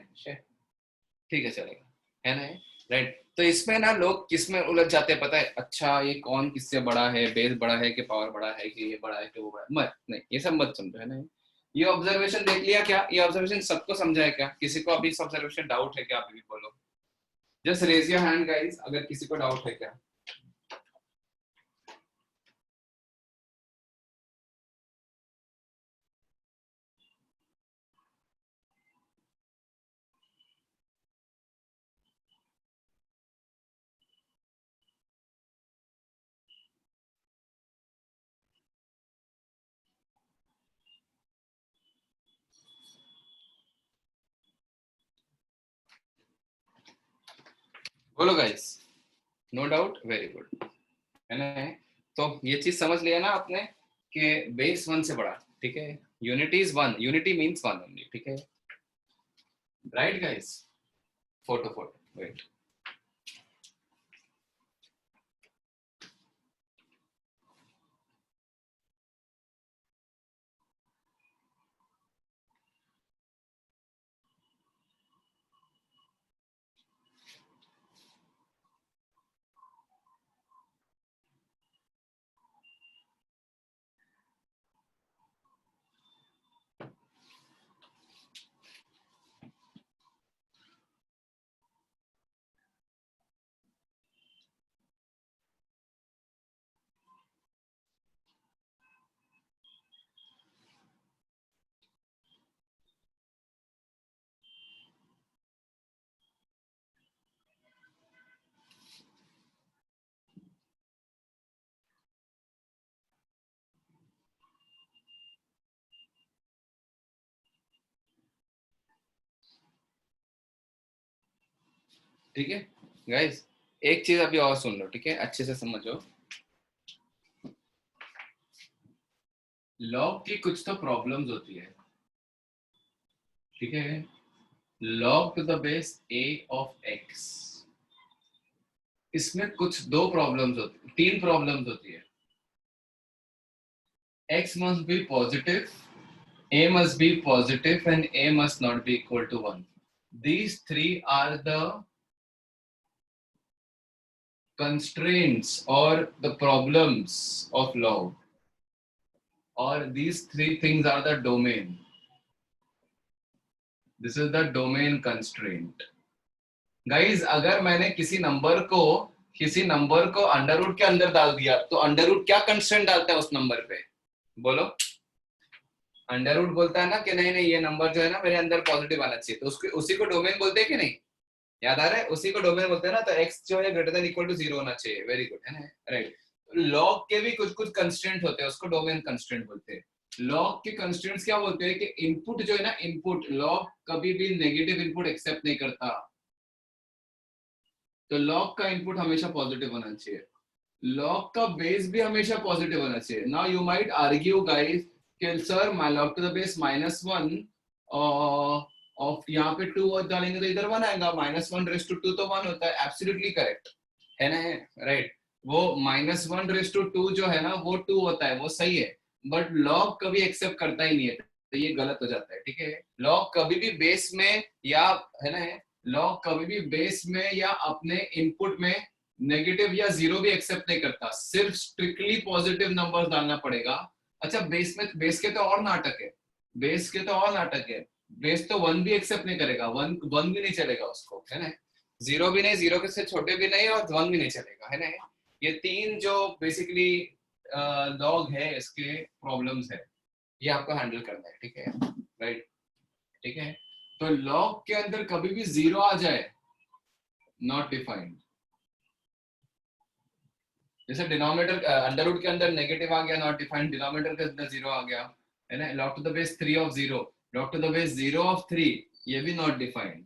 ठीक है चलेगा है ना? राइट। तो इसमें ना लोग किसमें उलझ जाते हैं पता है? अच्छा ये कौन किससे बड़ा है, बेस बड़ा है कि पावर बड़ा है कि ये बड़ा है कि वो बड़ा है? मत नहीं, ये सब मत समझो है ना? ये ऑब्जर्वेशन देख लिया क्या? ये ऑब्जर्वेशन सबको समझा है क्या? किसी को अभी इस ऑब्जर्वेशन डाउट है क्या? अभी भी बोलो, just raise your hand guys अगर किसी को डाउट है क्या। बोलो guys, no doubt, very good है ना? तो ये चीज समझ लिया ना आपने कि बेस 1 से बड़ा, ठीक है? Unity is 1, unity means 1 only, ठीक है? Right guys? फोटो वेट, ठीक है गाइस? एक चीज अभी और सुन लो, ठीक है? अच्छे से समझो। लॉग की कुछ तो प्रॉब्लम्स होती है, ठीक है? log to the base a of x, इसमें कुछ 2 प्रॉब्लम्स होती, 3 प्रॉब्लम्स होती है। x must be positive, a must be positive and a must not be equal to 1. These 3 are the constraints or the problems of log, or these 3 things are the domain. This is the domain constraint. Guys, अगर मैंने किसी number को under root के अंदर डाल दिया तो under root क्या कंस्ट्रेंट डालता है उस नंबर पे? बोलो। अंडर रूट बोलता है ना कि नहीं नहीं ये नंबर जो है ना मेरे अंदर पॉजिटिव आना चाहिए, तो उसी को डोमेन बोलते हैं कि नहीं? याद आ रहा है? उसी को डोमेन बोलते हैं ना। तो x जो है ग्रेटर देन इक्वल टू 0 होना चाहिए। वेरी गुड है ना? राइट। लॉग के भी कुछ कंस्ट्रेंट होते हैं, उसको डोमेन कंस्ट्रेंट बोलते हैं। लॉग के कंस्ट्रेंट्स क्या बोलते हैं कि इनपुट जो है ना, इनपुट लॉग कभी भी नेगेटिव इनपुट एक्सेप्ट नहीं करता, तो लॉग का इनपुट हमेशा पॉजिटिव होना चाहिए। लॉग का बेस भी हमेशा पॉजिटिव होना चाहिए। Now you might argue guys कि sir my log to the base -1 of यहाँ पे 2 और डालेंगे तो इधर 1 आएगा। -1 रेज़ टू 2 तो 1 होता है। एब्सोल्युटली करेक्ट है ना? राइट। वो -1 रेज़ टू 2 जो है ना वो 2 होता है, वो सही है, बट लॉग कभी एक्सेप्ट करता ही नहीं है, तो ये गलत हो जाता है, ठीक है? लॉग कभी भी बेस में या है ना, लॉग कभी भी बेस में या अपने इनपुट में नेगेटिव या 0 भी एक्सेप्ट नहीं करता। सिर्फ स्ट्रिक्टली पॉजिटिव नंबर्स डालना पड़ेगा अच्छा बेस के तो और नाटक है, बेस के तो और नाटक है। बेस तो 1 भी एक्सेप्ट नहीं करेगा, 1 भी नहीं चलेगा उसको, है ना। 0 भी नहीं, 0 के से छोटे भी नहीं, और 1 भी नहीं चलेगा, है ना। ये 3 जो बेसिकली लॉग है, इसके प्रॉब्लम्स है, ये आपको हैंडल करना है, ठीक है, राइट, ठीक है। तो लॉग के अंदर कभी भी 0 आ जाए, नॉट डिफाइंड। जैसे डिनोमिनेटर अंडर रूट के अंदर नेगेटिव आ गया, नॉट डिफाइंड, डिनोमिनेटर के अंदर 0 आ गया, है ना। log to the base 3 of 0, log to the base 0 of 3, ये भी नॉट डिफाइंड।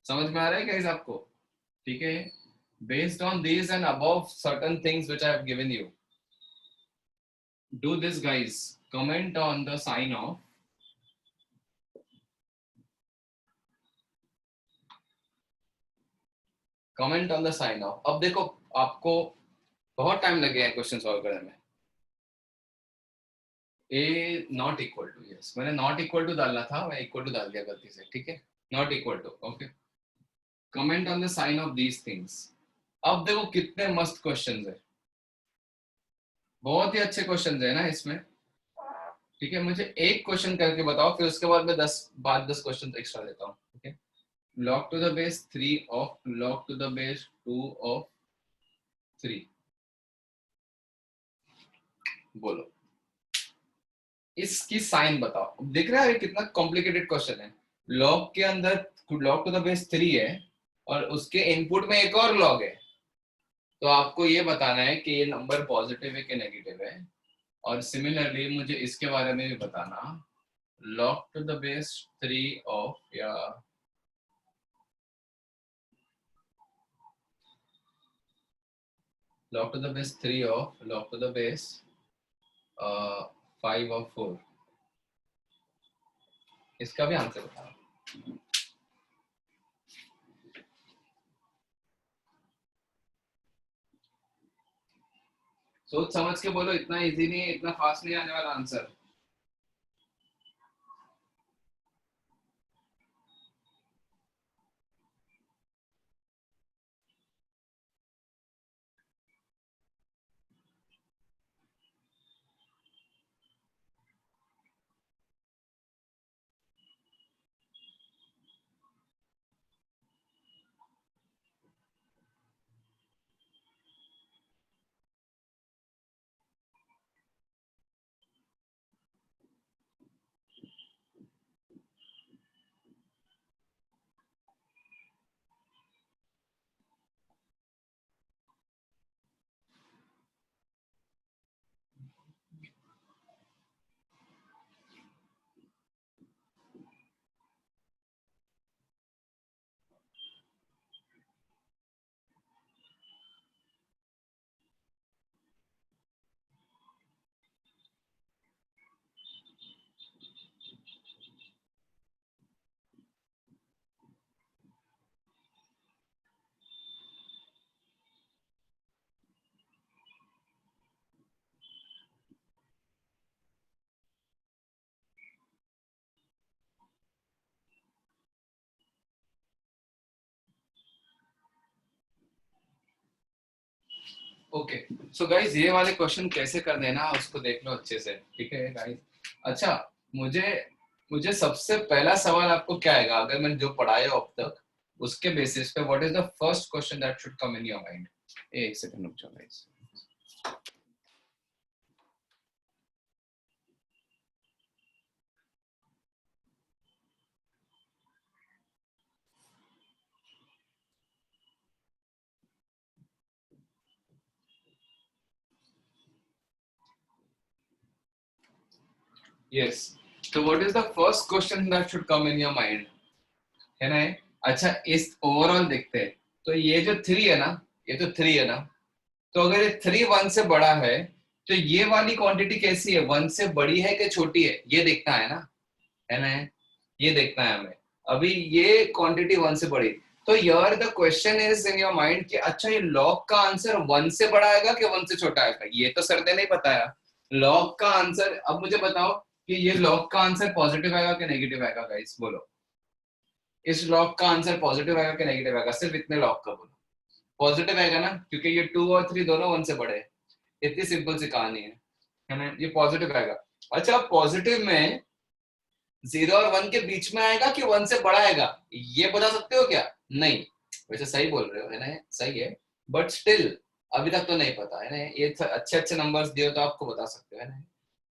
समझ में आ रहा है गाइस आपको, ठीक है। Based on these and above certain things which I have given you, do this guys, comment on the sign of, comment on the sign of। अब देखो आपको बहुत टाइम लगे हैं क्वेश्चन सॉल्व करने में। ए नॉट इक्वल टू, यस, मैंने not equal to डालना था, मैं इक्वल टू डाल दिया गलती से, ठीक है, not equal to, okay. Comment on the sign of these things. अब देखो कितने मस्त क्वेश्चंस है, बहुत ही अच्छे क्वेश्चंस है ना इसमें, ठीक है। मुझे एक क्वेश्चन करके बताओ, फिर उसके बाद मैं 10 क्वेश्चन एक्स्ट्रा देता हूँ, ठीक है। log to the base 3 of log to the base 2 of 3, बोलो इसकी साइन बताओ। दिख रहा है कितना कॉम्प्लिकेटेड क्वेश्चन है। लॉग के अंदर log टू द बेस 3 है, और उसके इनपुट में एक और लॉग है, तो आपको ये बताना है कि ये नंबर पॉजिटिव है कि नेगेटिव है। और सिमिलरली मुझे इसके बारे में भी बताना, log to the base 3 of, या log to the base 3 of log to the base 5 of 4, इसका भी आंसर बताना। सोच समझ के बोलो, इतना इजी नहीं है, इतना फास्ट नहीं आने वाला आंसर। ओके, सो गाइस ये वाले क्वेश्चन कैसे कर देना उसको देख लो अच्छे से, ठीक है गाइस। अच्छा, मुझे सबसे पहला सवाल आपको क्या आएगा, अगर मैंने जो पढ़ाया अब तक उसके बेसिस पे, what is the first question that should come in your mind. एक सेकंड रुक जाओ गाइस। यस, तो what is the first question that should come in your mind, है ना। अच्छा, इस ओवरऑल देखते हैं, तो ये जो 3 है ना, ये तो 3 है ना, तो अगर ये 3 1 से बड़ा है, तो ये वाली क्वांटिटी कैसी है, 1 से बड़ी है कि छोटी है, ये देखना है ना, है ना, ये देखना है हमें। अभी ये क्वांटिटी 1 से बड़ी, तो यार the question is in your mind कि अच्छा ये लॉग का आंसर 1 से बड़ा आएगा कि 1 से छोटा आएगा। ये तो सर ने नहीं बताया। लॉग का आंसर, अब मुझे बताओ कि ये लॉग का आंसर पॉजिटिव आएगा कि नेगेटिव आएगा गाइस, बोलो। इस लॉग का आंसर पॉजिटिव आएगा कि नेगेटिव आएगा, सिर्फ इतने लॉग का बोलो। पॉजिटिव आएगा ना, क्योंकि ये 2 और 3 दोनों 1 से बड़े हैं। इतनी सिंपल सी कहानी है ना? ये पॉजिटिव आएगा। अच्छा, पॉजिटिव में 0 और 1 के बीच में आएगा कि 1 से बड़ा आएगा, ये बता सकते हो क्या? नहीं। वैसे सही बोल रहे हो, है ना, सही है, बट स्टिल अभी तक तो नहीं पता, है ना। ये अच्छे अच्छे नंबर्स दिए तो आपको बता सकते हो, है ना,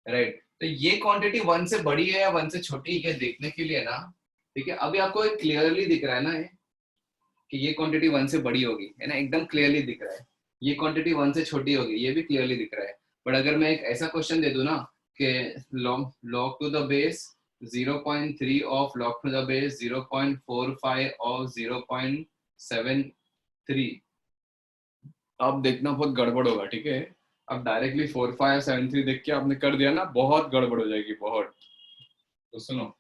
राइट। तो ये क्वांटिटी 1 से बड़ी है या 1 से छोटी है देखने के लिए ना, ठीक है, अभी आपको क्लियरली दिख रहा है ना कि ये क्वांटिटी 1 से बड़ी होगी, है ना, एकदम क्लियरली दिख रहा है। ये क्वांटिटी 1 से छोटी होगी, ये भी क्लियरली दिख रहा है। बट अगर मैं एक ऐसा क्वेश्चन दे दूं ना कि log to the base 0.3 of log to the base 0.45 of 0.73, अब देखना बहुत गड़बड़ होगा, ठीक है। अब डायरेक्टली 4573 देख के आपने कर दिया ना, बहुत गड़बड़ हो जाएगी, बहुत। तो सुनो,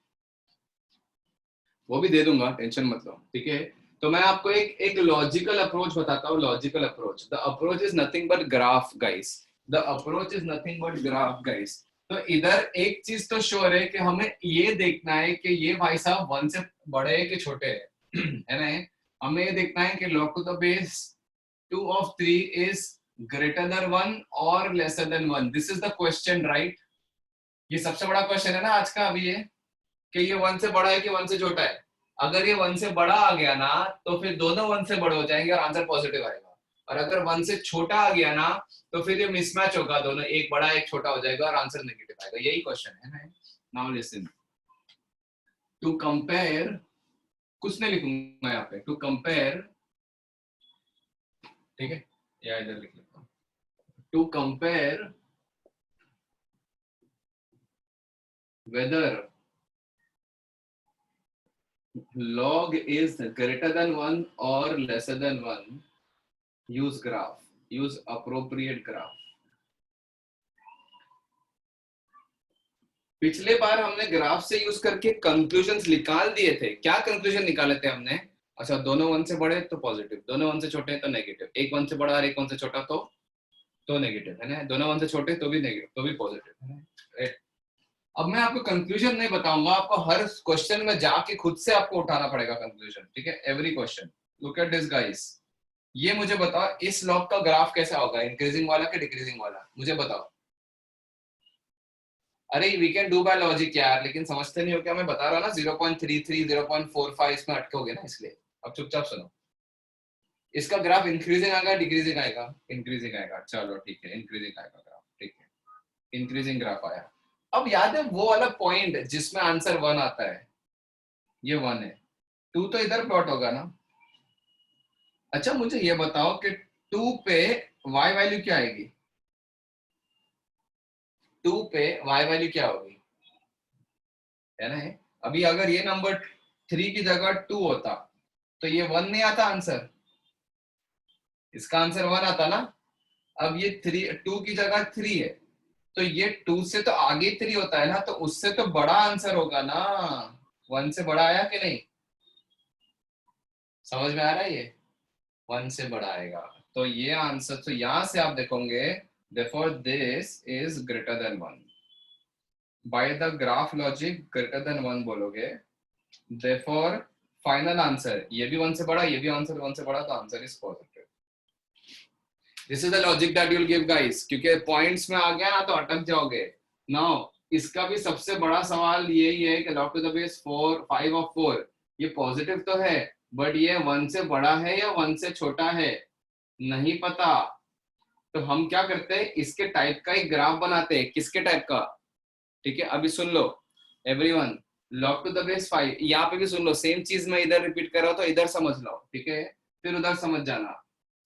वो भी दे दूंगा, टेंशन मत लो, ठीक है। तो मैं आपको एक लॉजिकल अप्रोच बताता हूँ। Logical approach, the approach is nothing but graph guys, the approach is nothing but graph guys. तो इधर एक चीज तो श्योर है कि हमें ये देखना है कि ये भाई साहब 1 से बड़े है कि छोटे है ना। हमें ये देखना है कि log to the base 2 of 3 is greater than 1 or lesser than 1. This is the question, right? ये सबसे बड़ा क्वेश्चन है ना आज का अभी, ये कि ये 1 से बड़ा है कि 1 से छोटा है। अगर ये 1 से बड़ा आ गया ना तो फिर दोनों 1 से बड़े हो जाएंगे और आंसर पॉजिटिव आएगा। और अगर 1 से छोटा आ गया ना तो फिर ये मिसमैच होगा, दोनों एक बड़ा एक छोटा हो जाएगा और आंसर नेगेटिव आएगा। यही क्वेश्चन है ना। नाउ लिसन, टू कंपेयर, कुछ नहीं लिखूंगा यहाँ पे, टू कंपेयर, ठीक है, या इधर लिख लेता हूँ, to compare whether log is greater than 1 or lesser than 1, use graph, use appropriate graph. पिछले बार हमने ग्राफ से यूज करके कंक्लूजन्स निकाल दिए थे। क्या कंक्लूजन निकाले थे हमने? अच्छा, दोनों 1 से बड़े तो पॉजिटिव, दोनों 1 से छोटे तो नेगेटिव, एक 1 से बड़ा और एक 1 से छोटा तो नेगेटिव, है ना, दोनों 1 से छोटे तो भी नेगेटिव तो भी पॉजिटिव, है ना, राइट। अब मैं आपको कंक्लूजन नहीं बताऊंगा, आपको हर क्वेश्चन में जाके खुद से आपको उठाना पड़ेगा कंक्लूजन, ठीक है, every question. Look at this guys, ये मुझे बताओ इस लॉग का ग्राफ कैसा होगा, इंक्रीजिंग वाला कि डिक्रीजिंग वाला, मुझे बताओ। अरे we can do by logic यार, लेकिन समझते नहीं हो क्या मैं बता रहा हूँ ना। 0.33 0.45 इसमें अटकोगे ना, इसलिए अब चुपचाप सुनो। इसका ग्राफ इंक्रीजिंग आएगा डिक्रीजिंग आएगा? इंक्रीजिंग आएगा, चलो ठीक है, इंक्रीजिंग आएगा ग्राफ, ठीक है, इंक्रीजिंग ग्राफ आया। अब याद है वो वाला पॉइंट जिसमें आंसर 1 आता है, ये 1 है, 2 तो इधर प्लॉट होगा ना। अच्छा मुझे ये बताओ कि 2 पे y वैल्यू क्या आएगी? 2 पे y वैल्यू क्या होगी, है ना। अभी अगर ये नंबर 3 की जगह 2 होता तो ये 1 नहीं आता आंसर, इसका आंसर 1 आता ना। अब ये 2 की जगह 3 है तो ये 2 से तो आगे 3 होता है ना, तो उससे तो बड़ा आंसर होगा ना। 1 से बड़ा आया कि नहीं, समझ में आ रहा है? ये 1 से बड़ा आएगा तो ये आंसर, तो यहां से आप देखोगे therefore this is greater than 1 by the graph logic, greater than 1 बोलोगे, therefore फाइनल आंसर ये भी 1 से बड़ा, ये भी आंसर 1 से बड़ा, तो answer is positive. This is the logic that you will give guys, क्योंकि पॉइंट्स में आ गया ना तो अटक जाओगे। नाउ इसका भी सबसे बड़ा सवाल यही है कि log to the base 4 5 of 4 ये पॉजिटिव तो है बट ये 1 से बड़ा है या 1 से छोटा है नहीं पता। तो हम क्या करते हैं, इसके टाइप का एक ग्राफ बनाते हैं। किसके टाइप का? ठीक है, अभी सुन लो everyone, log to the base 5, यहाँ पे भी सुन लो, सेम चीज मैं इधर रिपीट कर रहा हूँ तो इधर समझ लो, ठीक है, फिर उधर समझ जाना,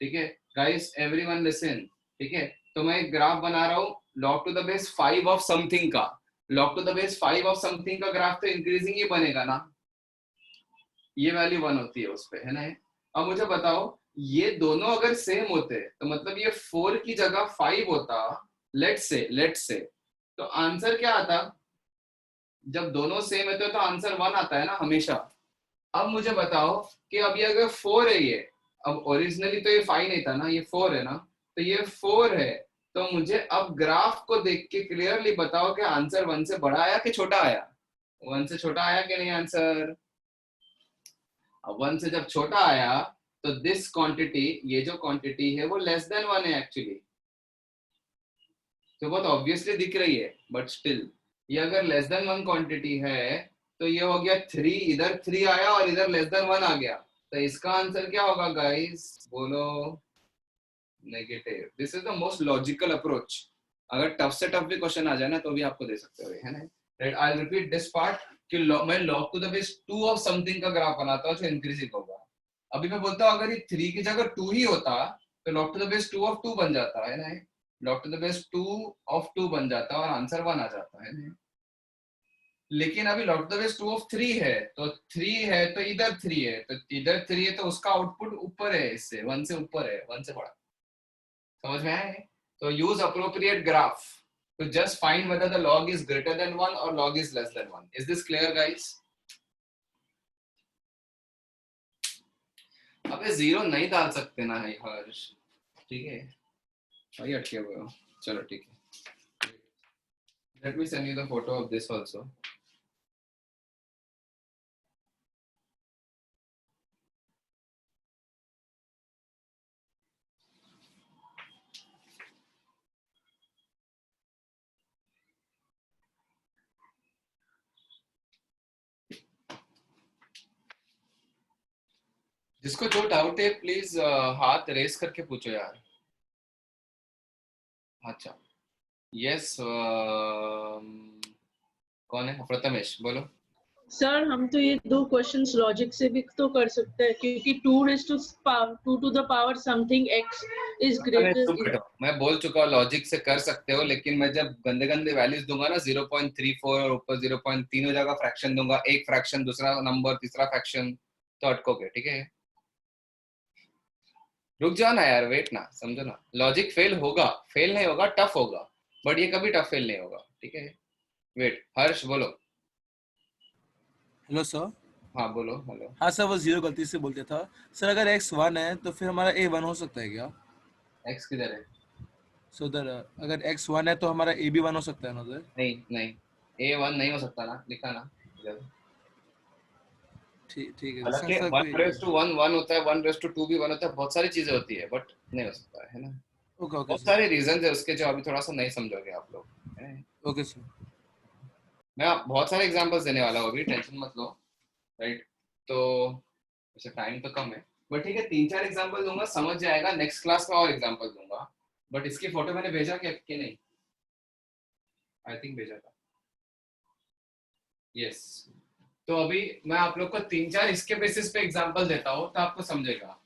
ठीक है गाइस, एवरीवन लिसन, ठीक है। तो मैं एक ग्राफ बना रहा हूँ log to the base 5 of something का, log to the base 5 of something का ग्राफ तो इंक्रीजिंग ही बनेगा ना, ये वैल्यू 1 होती है उस पे, है ना। अब मुझे बताओ ये दोनों अगर सेम होते तो मतलब ये 4 की जगह 5 होता, लेट्स से, तो आंसर क्या आता? जब दोनों सेम है तो आंसर 1 आता है ना हमेशा। अब मुझे बताओ कि अब ये अगर 4 है, ये अब ओरिजिनली तो ये 5 नहीं था ना, ये 4 है ना, तो ये 4 है, तो मुझे अब ग्राफ को देख के क्लियरली बताओ कि आंसर 1 से बड़ा आया कि छोटा आया? 1 से छोटा आया कि नहीं आंसर? अब 1 से जब छोटा आया तो दिस क्वांटिटी, ये जो क्वांटिटी है वो लेस देन 1 है एक्चुअली, तो बहुत ऑब्वियसली दिख रही है, बट स्टिल ये अगर लेस देन 1 क्वांटिटी है तो ये हो गया 3, इधर 3 आया और इधर लेस देन 1 आ गया, तो इसका आंसर क्या होगा गाइस, बोलो negative. This is the most logical approach. अगर टफ से टफ भी क्वेश्चन आ जाए ना तो भी आपको दे सकते हो, है ना। Right, I will repeat this part कि मैं log to the base 2 of something का ग्राफ बनाता हूं जो इंक्रीजिंग होगा। अभी मैं बोलता हूं अगर ये 3 की जगह 2 ही होता तो log to the base 2 of 2 बन जाता है ना, log to the base 2 of 2 बन जाता और आंसर 1 आ जाता है ना। लेकिन अभी log to the base 2 of 3 है, तो 3 है तो इधर 3 है, तो इधर 3 है तो उसका आउटपुट ऊपर है, इससे 1 से ऊपर है, 1 से बड़ा। समझ में आया? तो use appropriate graph to just find whether the log is greater than 1 or log is less than 1. Is this clear guys? अबे 0 नहीं डाल सकते ना है हर्ष, ठीक है भाई, अटके हुए हो। चलो ठीक है, let me send you the photo of this also. जिसको जो डाउट है प्लीज हाथ रेस करके पूछो यार। अच्छा यस, कौन है? प्रथमेश बोलो। सर हम तो ये 2 क्वेश्चंस लॉजिक से भी तो कर सकते हैं, क्योंकि 2 to the power something x is greater. मैं बोल चुका हूँ लॉजिक से कर सकते हो, लेकिन मैं जब गंदे गंदे वैल्यूज दूंगा ना 0.34 और ऊपर 0.3 हो जाएगा, फ्रैक्शन दूंगा, एक फ्रैक्शन दूसरा नंबर तीसरा फ्रैक्शन, तो अटकोगे, ठीक है। रुक जाओ ना यार, वेट ना, समझो ना, लॉजिक फेल होगा, फेल नहीं होगा, टफ होगा, बट ये कभी टफ फेल नहीं होगा, ठीक है। वेट, हर्ष बोलो। Hello sir. हाँ बोलो, हेलो। हाँ सर, वो 0 गलती से बोलते था सर। अगर x 1 है तो फिर हमारा a 1 हो सकता है क्या? एक्स किधर है? सो उधर अगर x 1 है तो हमारा a भी 1 हो सकता है ना उधर? नहीं नहीं, A1 नहीं हो सकता ना, लिखा ना इधर। ठीक है हालांकि सर। 1:1 1 होता है, 1:2 भी 1 होता है, बहुत सारी चीजें होती है, बट नहीं हो सकता है ना। ओके ओके बहुत सर। सारे रीजन है उसके जो अभी थोड़ा सा नहीं समझोगे आप लोग, है? Okay sir. मैं बहुत सारे एग्जांपल्स देने वाला हूँ अभी, टेंशन मत लो, राइट। तो वैसे टाइम तो कम है, बट ठीक है, 3-4 एग्जांपल दूंगा, समझ जाएगा। नेक्स्ट क्लास में और एग्जांपल दूंगा, बट इसकी फोटो मैंने भेजा क्या कि नहीं? आई थिंक भेजा था, यस। तो अभी मैं आप लोग को 3-4 इसके बेसिस पे एग्जांपल देता हूँ, तो आपको समझेगा।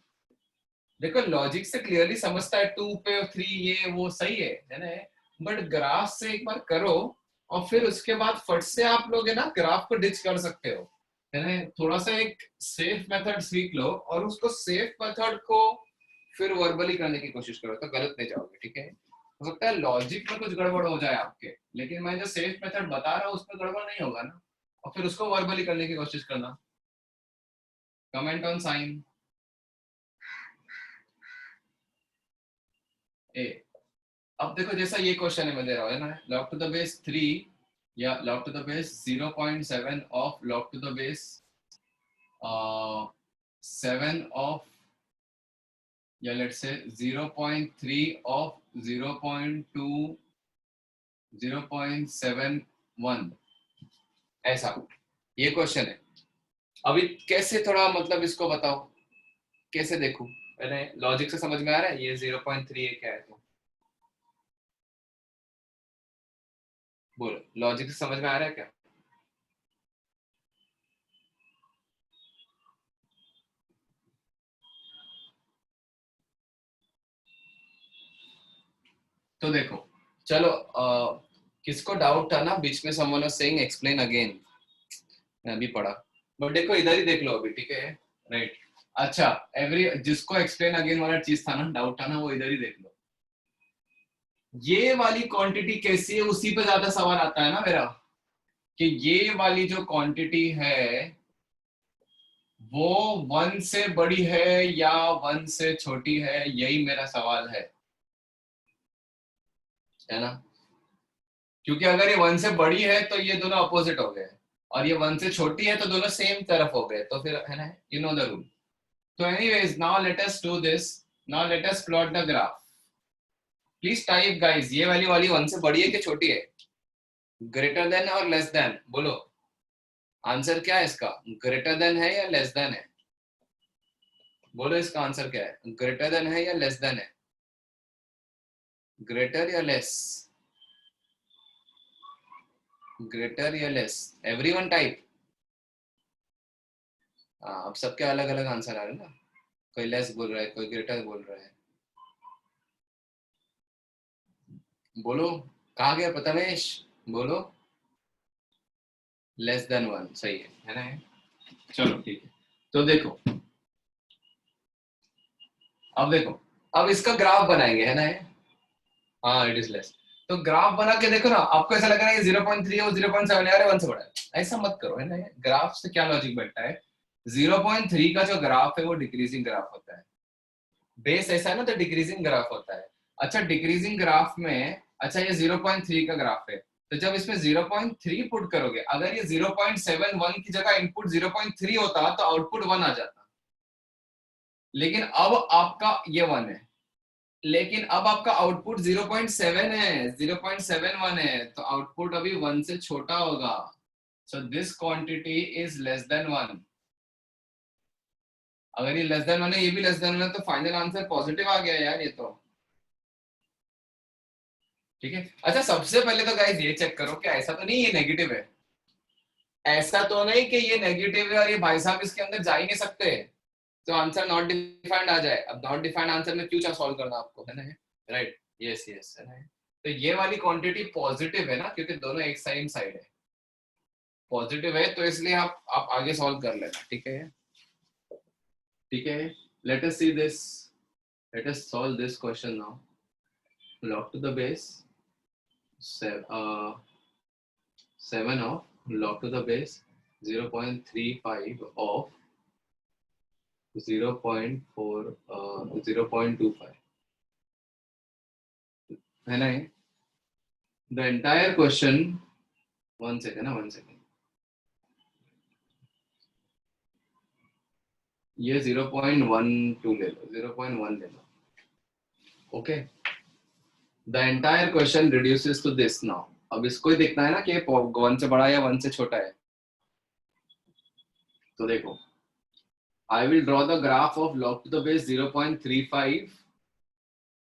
देखो लॉजिक से क्लियरली समझता है 2 पे 3 ये वो सही है ना, बट ग्राफ से एक बार करो और फिर उसके बाद फट से आप लोग है ना ग्राफ को डिच कर सकते हो, है ना। थोड़ा सा एक सेफ मेथड सीख लो और उसको सेफ मेथड को फिर वर्बली करने की कोशिश करो, तो गलत नहीं जाओगे, ठीक है। हो सकता है लॉजिक में कुछ गड़बड़ हो जाए आपके, लेकिन मैं जो सेफ मेथड बता रहा हूँ उसमें गड़बड़ नहीं होगा ना, और फिर उसको वर्बली करने की कोशिश करना। कमेंट ऑन साइन ए। अब देखो जैसा ये क्वेश्चन है मैं दे रहा हूँ, है ना, log टू द बेस 3 या log to the base 0.7 of log to the base 7 of, या लेट्स से 0.3 ऑफ 0.2 0.71, ऐसा ये क्वेश्चन है। अभी कैसे थोड़ा मतलब इसको बताओ, कैसे देखूं, मैंने लॉजिक से समझ में आ रहा है ये 0.3 क्या है? तो बोलो, लॉजिक से समझ में आ रहा है क्या? तो देखो चलो, किसको डाउट था ना बीच में, someone was saying explain again, मैं अभी पढ़ा, बट देखो इधर ही देख लो अभी, ठीक है, राइट। अच्छा, जिसको एक्सप्लेन अगेन वाला चीज था ना, डाउट था ना, वो इधर ही देख लो। ये वाली क्वांटिटी कैसी है, उसी पे ज्यादा सवाल आता है ना मेरा, कि ये वाली जो क्वांटिटी है वो 1 से बड़ी है या 1 से छोटी है, यही मेरा सवाल है ना। क्योंकि अगर ये 1 से बड़ी है तो ये दोनों अपोजिट हो गए, और ये 1 से छोटी है तो दोनों सेम तरफ हो गए, तो फिर है ना, यू नो द रूल। तो anyways now let us do this, now let us plot the graph. Please type guys, ये वाली वाली 1 से बड़ी है कि छोटी है? ग्रेटर देन और लेस देन, बोलो आंसर क्या है इसका? ग्रेटर देन है या लेस देन है? बोलो इसका आंसर क्या है? ग्रेटर देन है या लेस देन है? ग्रेटर या लेस? ग्रेटर या लेस? Everyone type. अब सबके अलग अलग आंसर आ रहे हैं ना, कोई लेस बोल रहा है, कोई ग्रेटर बोल रहा है। बोलो कहाँ गया प्रथमेश, बोलो। लेस देन 1 सही है ना? चलो ठीक है, तो देखो अब देखो, अब इसका ग्राफ बनाएंगे, है ना? हाँ इट इज लेस। तो ग्राफ बना के देखो ना, आपको ऐसा लग रहा है 0.3 है वो 0.7 है, 1 से बड़ा है, ऐसा मत करो, है ना? ग्राफ से क्या लॉजिक बैठता है? 0.3 का जो ग्राफ है वो डिक्रीजिंग ग्राफ होता है, बेस ऐसा है ना, तो डिक्रीजिंग ग्राफ होता है। अच्छा डिक्रीजिंग ग्राफ में, अच्छा ये 0.3 का ग्राफ है, तो जब इसमें 0.3 पुट करोगे, अगर ये 0.71 की जगह इनपुट 0.3 होता तो आउटपुट 1 आ जाता, लेकिन अब आपका ये 1 है, लेकिन अब आपका आउटपुट 0.7 है, 0.71 है, तो आउटपुट अभी 1 से छोटा होगा। So this quantity is less than 1। अगर ये लेस देन 1 है, ये भी लेस देन 1 है, तो फाइनल आंसर पॉजिटिव आ गया यार ये तो, ठीक है। अच्छा सबसे पहले तो गाइस ये चेक करो कि ऐसा तो नहीं ये नेगेटिव है, ऐसा तो नहीं कि ये नेगेटिव है और ये भाई साहब इसके अंदर जा ही नहीं सकते, तो आंसर नॉट डिफाइंड आ जाए। अब नॉट डिफाइंड आंसर में क्यों सॉल्व करना आपको, है ना? राइट, यस यस, है ना? तो ये वाली क्वांटिटी पॉजिटिव है ना, क्योंकि दोनों एक सेम साइड है, पॉजिटिव है, तो इसलिए आप आगे सॉल्व कर लेना, ठीक है? ठीक है, let us see this, let us solve this question now. log to the base 7 of log to the base 0.35 of 0.25, है ना? the entire question, 1 second, 1 second, ये 0.12 ले लो, 0.1 ले लो, okay. The entire question reduces to this now. अब इसको ही देखना है ना कि 1 से बड़ा है या 1 से छोटा है। तो देखो, I will draw the graph of log to the base 0.35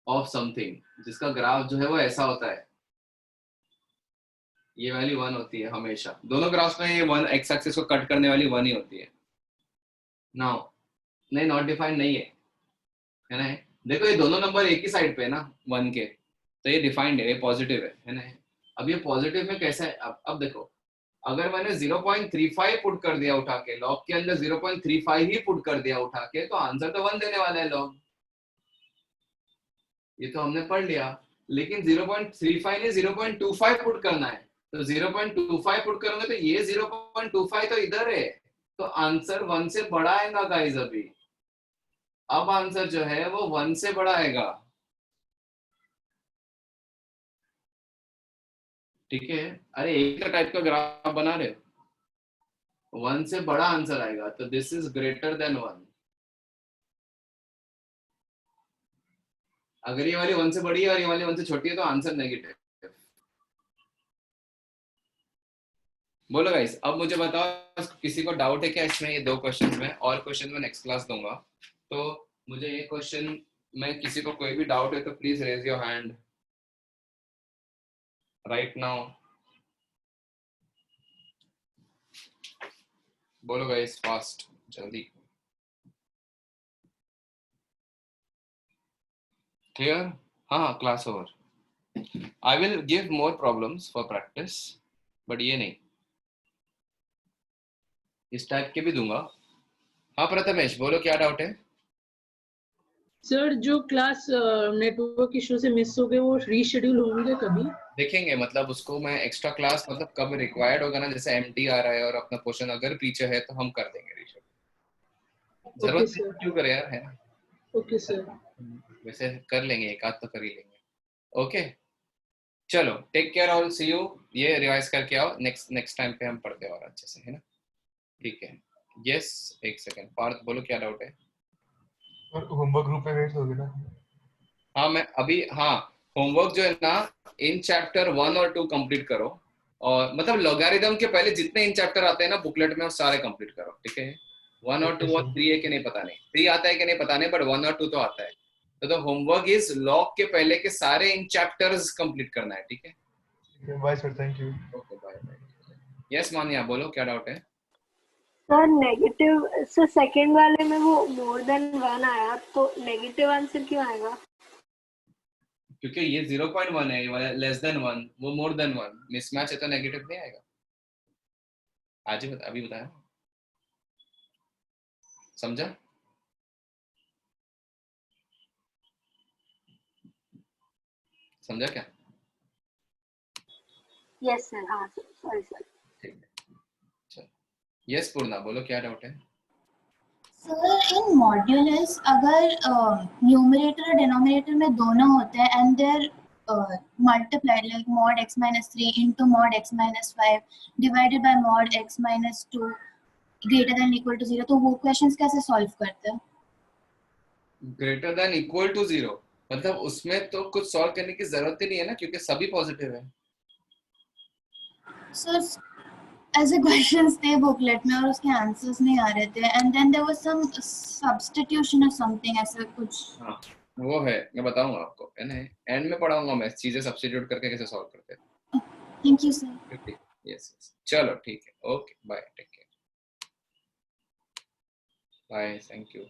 of something, जिसका ग्राफ जो है वो ऐसा होता है, ये वाली 1 होती है हमेशा, दोनों ग्राफ्स में ये 1 एक्स एक्सिस को कट करने वाली 1 ही होती है। नाउ नहीं, नॉट डिफाइंड नहीं है ना? देखो ये दोनों नंबर एक ही साइड पे है ना 1 के, तो ये डिफाइंड है, ये पॉजिटिव है ना? अब ये पॉजिटिव में कैसा है? अब देखो, अगर मैंने 0.35 पुट कर दिया उठा के, लॉग के अंदर 0.35 ही पुट कर दिया उठा के, तो आंसर तो 1 देने वाला है लॉग, ये तो हमने पढ़ लिया। लेकिन 0.35 ने 0.25 पुट करना है, तो 0.25 पुट करोगे तो ये 0.25 तो इधर है, तो आंसर 1 से बड़ा आएगा गाइस अभी। अब आंसर जो है वो 1 से बड़ा आएगा, ठीक है? अरे एक टाइप का ग्राफ बना रहे हो, 1 से बड़ा आंसर आएगा, तो दिस इज ग्रेटर देन 1। अगर ये वाली 1 से बड़ी है और ये वाली 1 से छोटी है, तो आंसर नेगेटिव। बोलो गाइस, अब मुझे बताओ किसी को डाउट है क्या इसमें? ये 2 क्वेश्चंस में, और क्वेश्चन में नेक्स्ट क्लास दूंगा, तो मुझे ये क्वेश्चन में किसी को कोई भी डाउट है तो please raise your hand right now. बोलो गाइस फास्ट, जल्दी। क्लियर? हाँ, class over. I will give more problems for practice, but ये नहीं, इस टाइप के भी दूंगा। हाँ प्रथमेश, बोलो क्या डाउट है? सर जो क्लास नेटवर्क इशू से मिस हो गए वो रीशेड्यूल होंगे कभी? देखेंगे, मतलब उसको मैं एक्स्ट्रा क्लास, मतलब कब रिक्वायर्ड होगा ना, जैसे एमटी आ रहा है और अपना पोर्शन अगर पीछे है तो हम कर देंगे रीशेड्यूल। जरूरत सर। क्यों करे यार, है ना? Okay sir. वैसे कर लेंगे, एक आध तो कर ही लेंगे। ओके चलो, take care all, see you. ये रिवाइज करके आओ, नेक्स्ट टाइम पे हम पढ़ते हैं और अच्छे से, है ना? ठीक है, यस। एक सेकंड, पार्थ बोलो क्या डाउट है? और होमवर्क ग्रुप पे भेज दोगे ना? हाँ मैं अभी, हाँ होमवर्क जो है ना इन चैप्टर 1 और 2 कंप्लीट करो, और मतलब लॉगरिथम के पहले जितने इन चैप्टर आते हैं ना बुकलेट में वो सारे कंप्लीट करो, ठीक है। 1 और 2 और 3 है कि नहीं पता नहीं, 3 आता है कि नहीं पता नहीं, बट 1 और 2 तो आता है। तो होमवर्क इज लॉग के पहले के सारे इन चैप्टर्स कंप्लीट करना है, ठीक है। Bye sir, thank you. Okay bye bye. Yes Manya, बोलो क्या डाउट है। सर नेगेटिव, सर सेकंड वाले में वो मोर देन 1 आया तो नेगेटिव आंसर क्यों आएगा? क्योंकि ये 0.1 है, ये वाला लेस देन 1, वो मोर देन 1, मिसमैच है तो नेगेटिव नहीं आएगा। आज ही बता, अभी बताया, समझा। समझा क्या? यस सर, हाँ सर, सॉरी सर। ठीक है, चलो। यस पूर्णा, बोलो क्या डाउट है। सर इन मॉड्यूलस अगर न्यूमरेटर और डिनोमिनेटर में दोनों होते हैं and they're multiplied like mod x minus 3 into mod x minus 5 divided by mod x minus 2 greater than equal to 0, तो वो क्वेश्चंस कैसे सॉल्व करते हैं? ग्रेटर देन इक्वल टू 0 मतलब उसमें तो कुछ सॉल्व करने की जरूरत ही नहीं है ना, क्योंकि सभी पॉजिटिव है। सर ऐसे क्वेश्चंस थे बुकलेट में और उसके आंसर्स नहीं आ रहे थे and then there was some substitution और समथिंग ऐसा कुछ। हाँ वो है, मैं बताऊंगा आपको, है ना, एंड में पढ़ाऊंगा मैं चीजें सब्स्टिट्यूट करके कैसे सॉल्व करते हैं। Thank you sir. यस, चलो ठीक है, okay bye, take care, bye, thank you.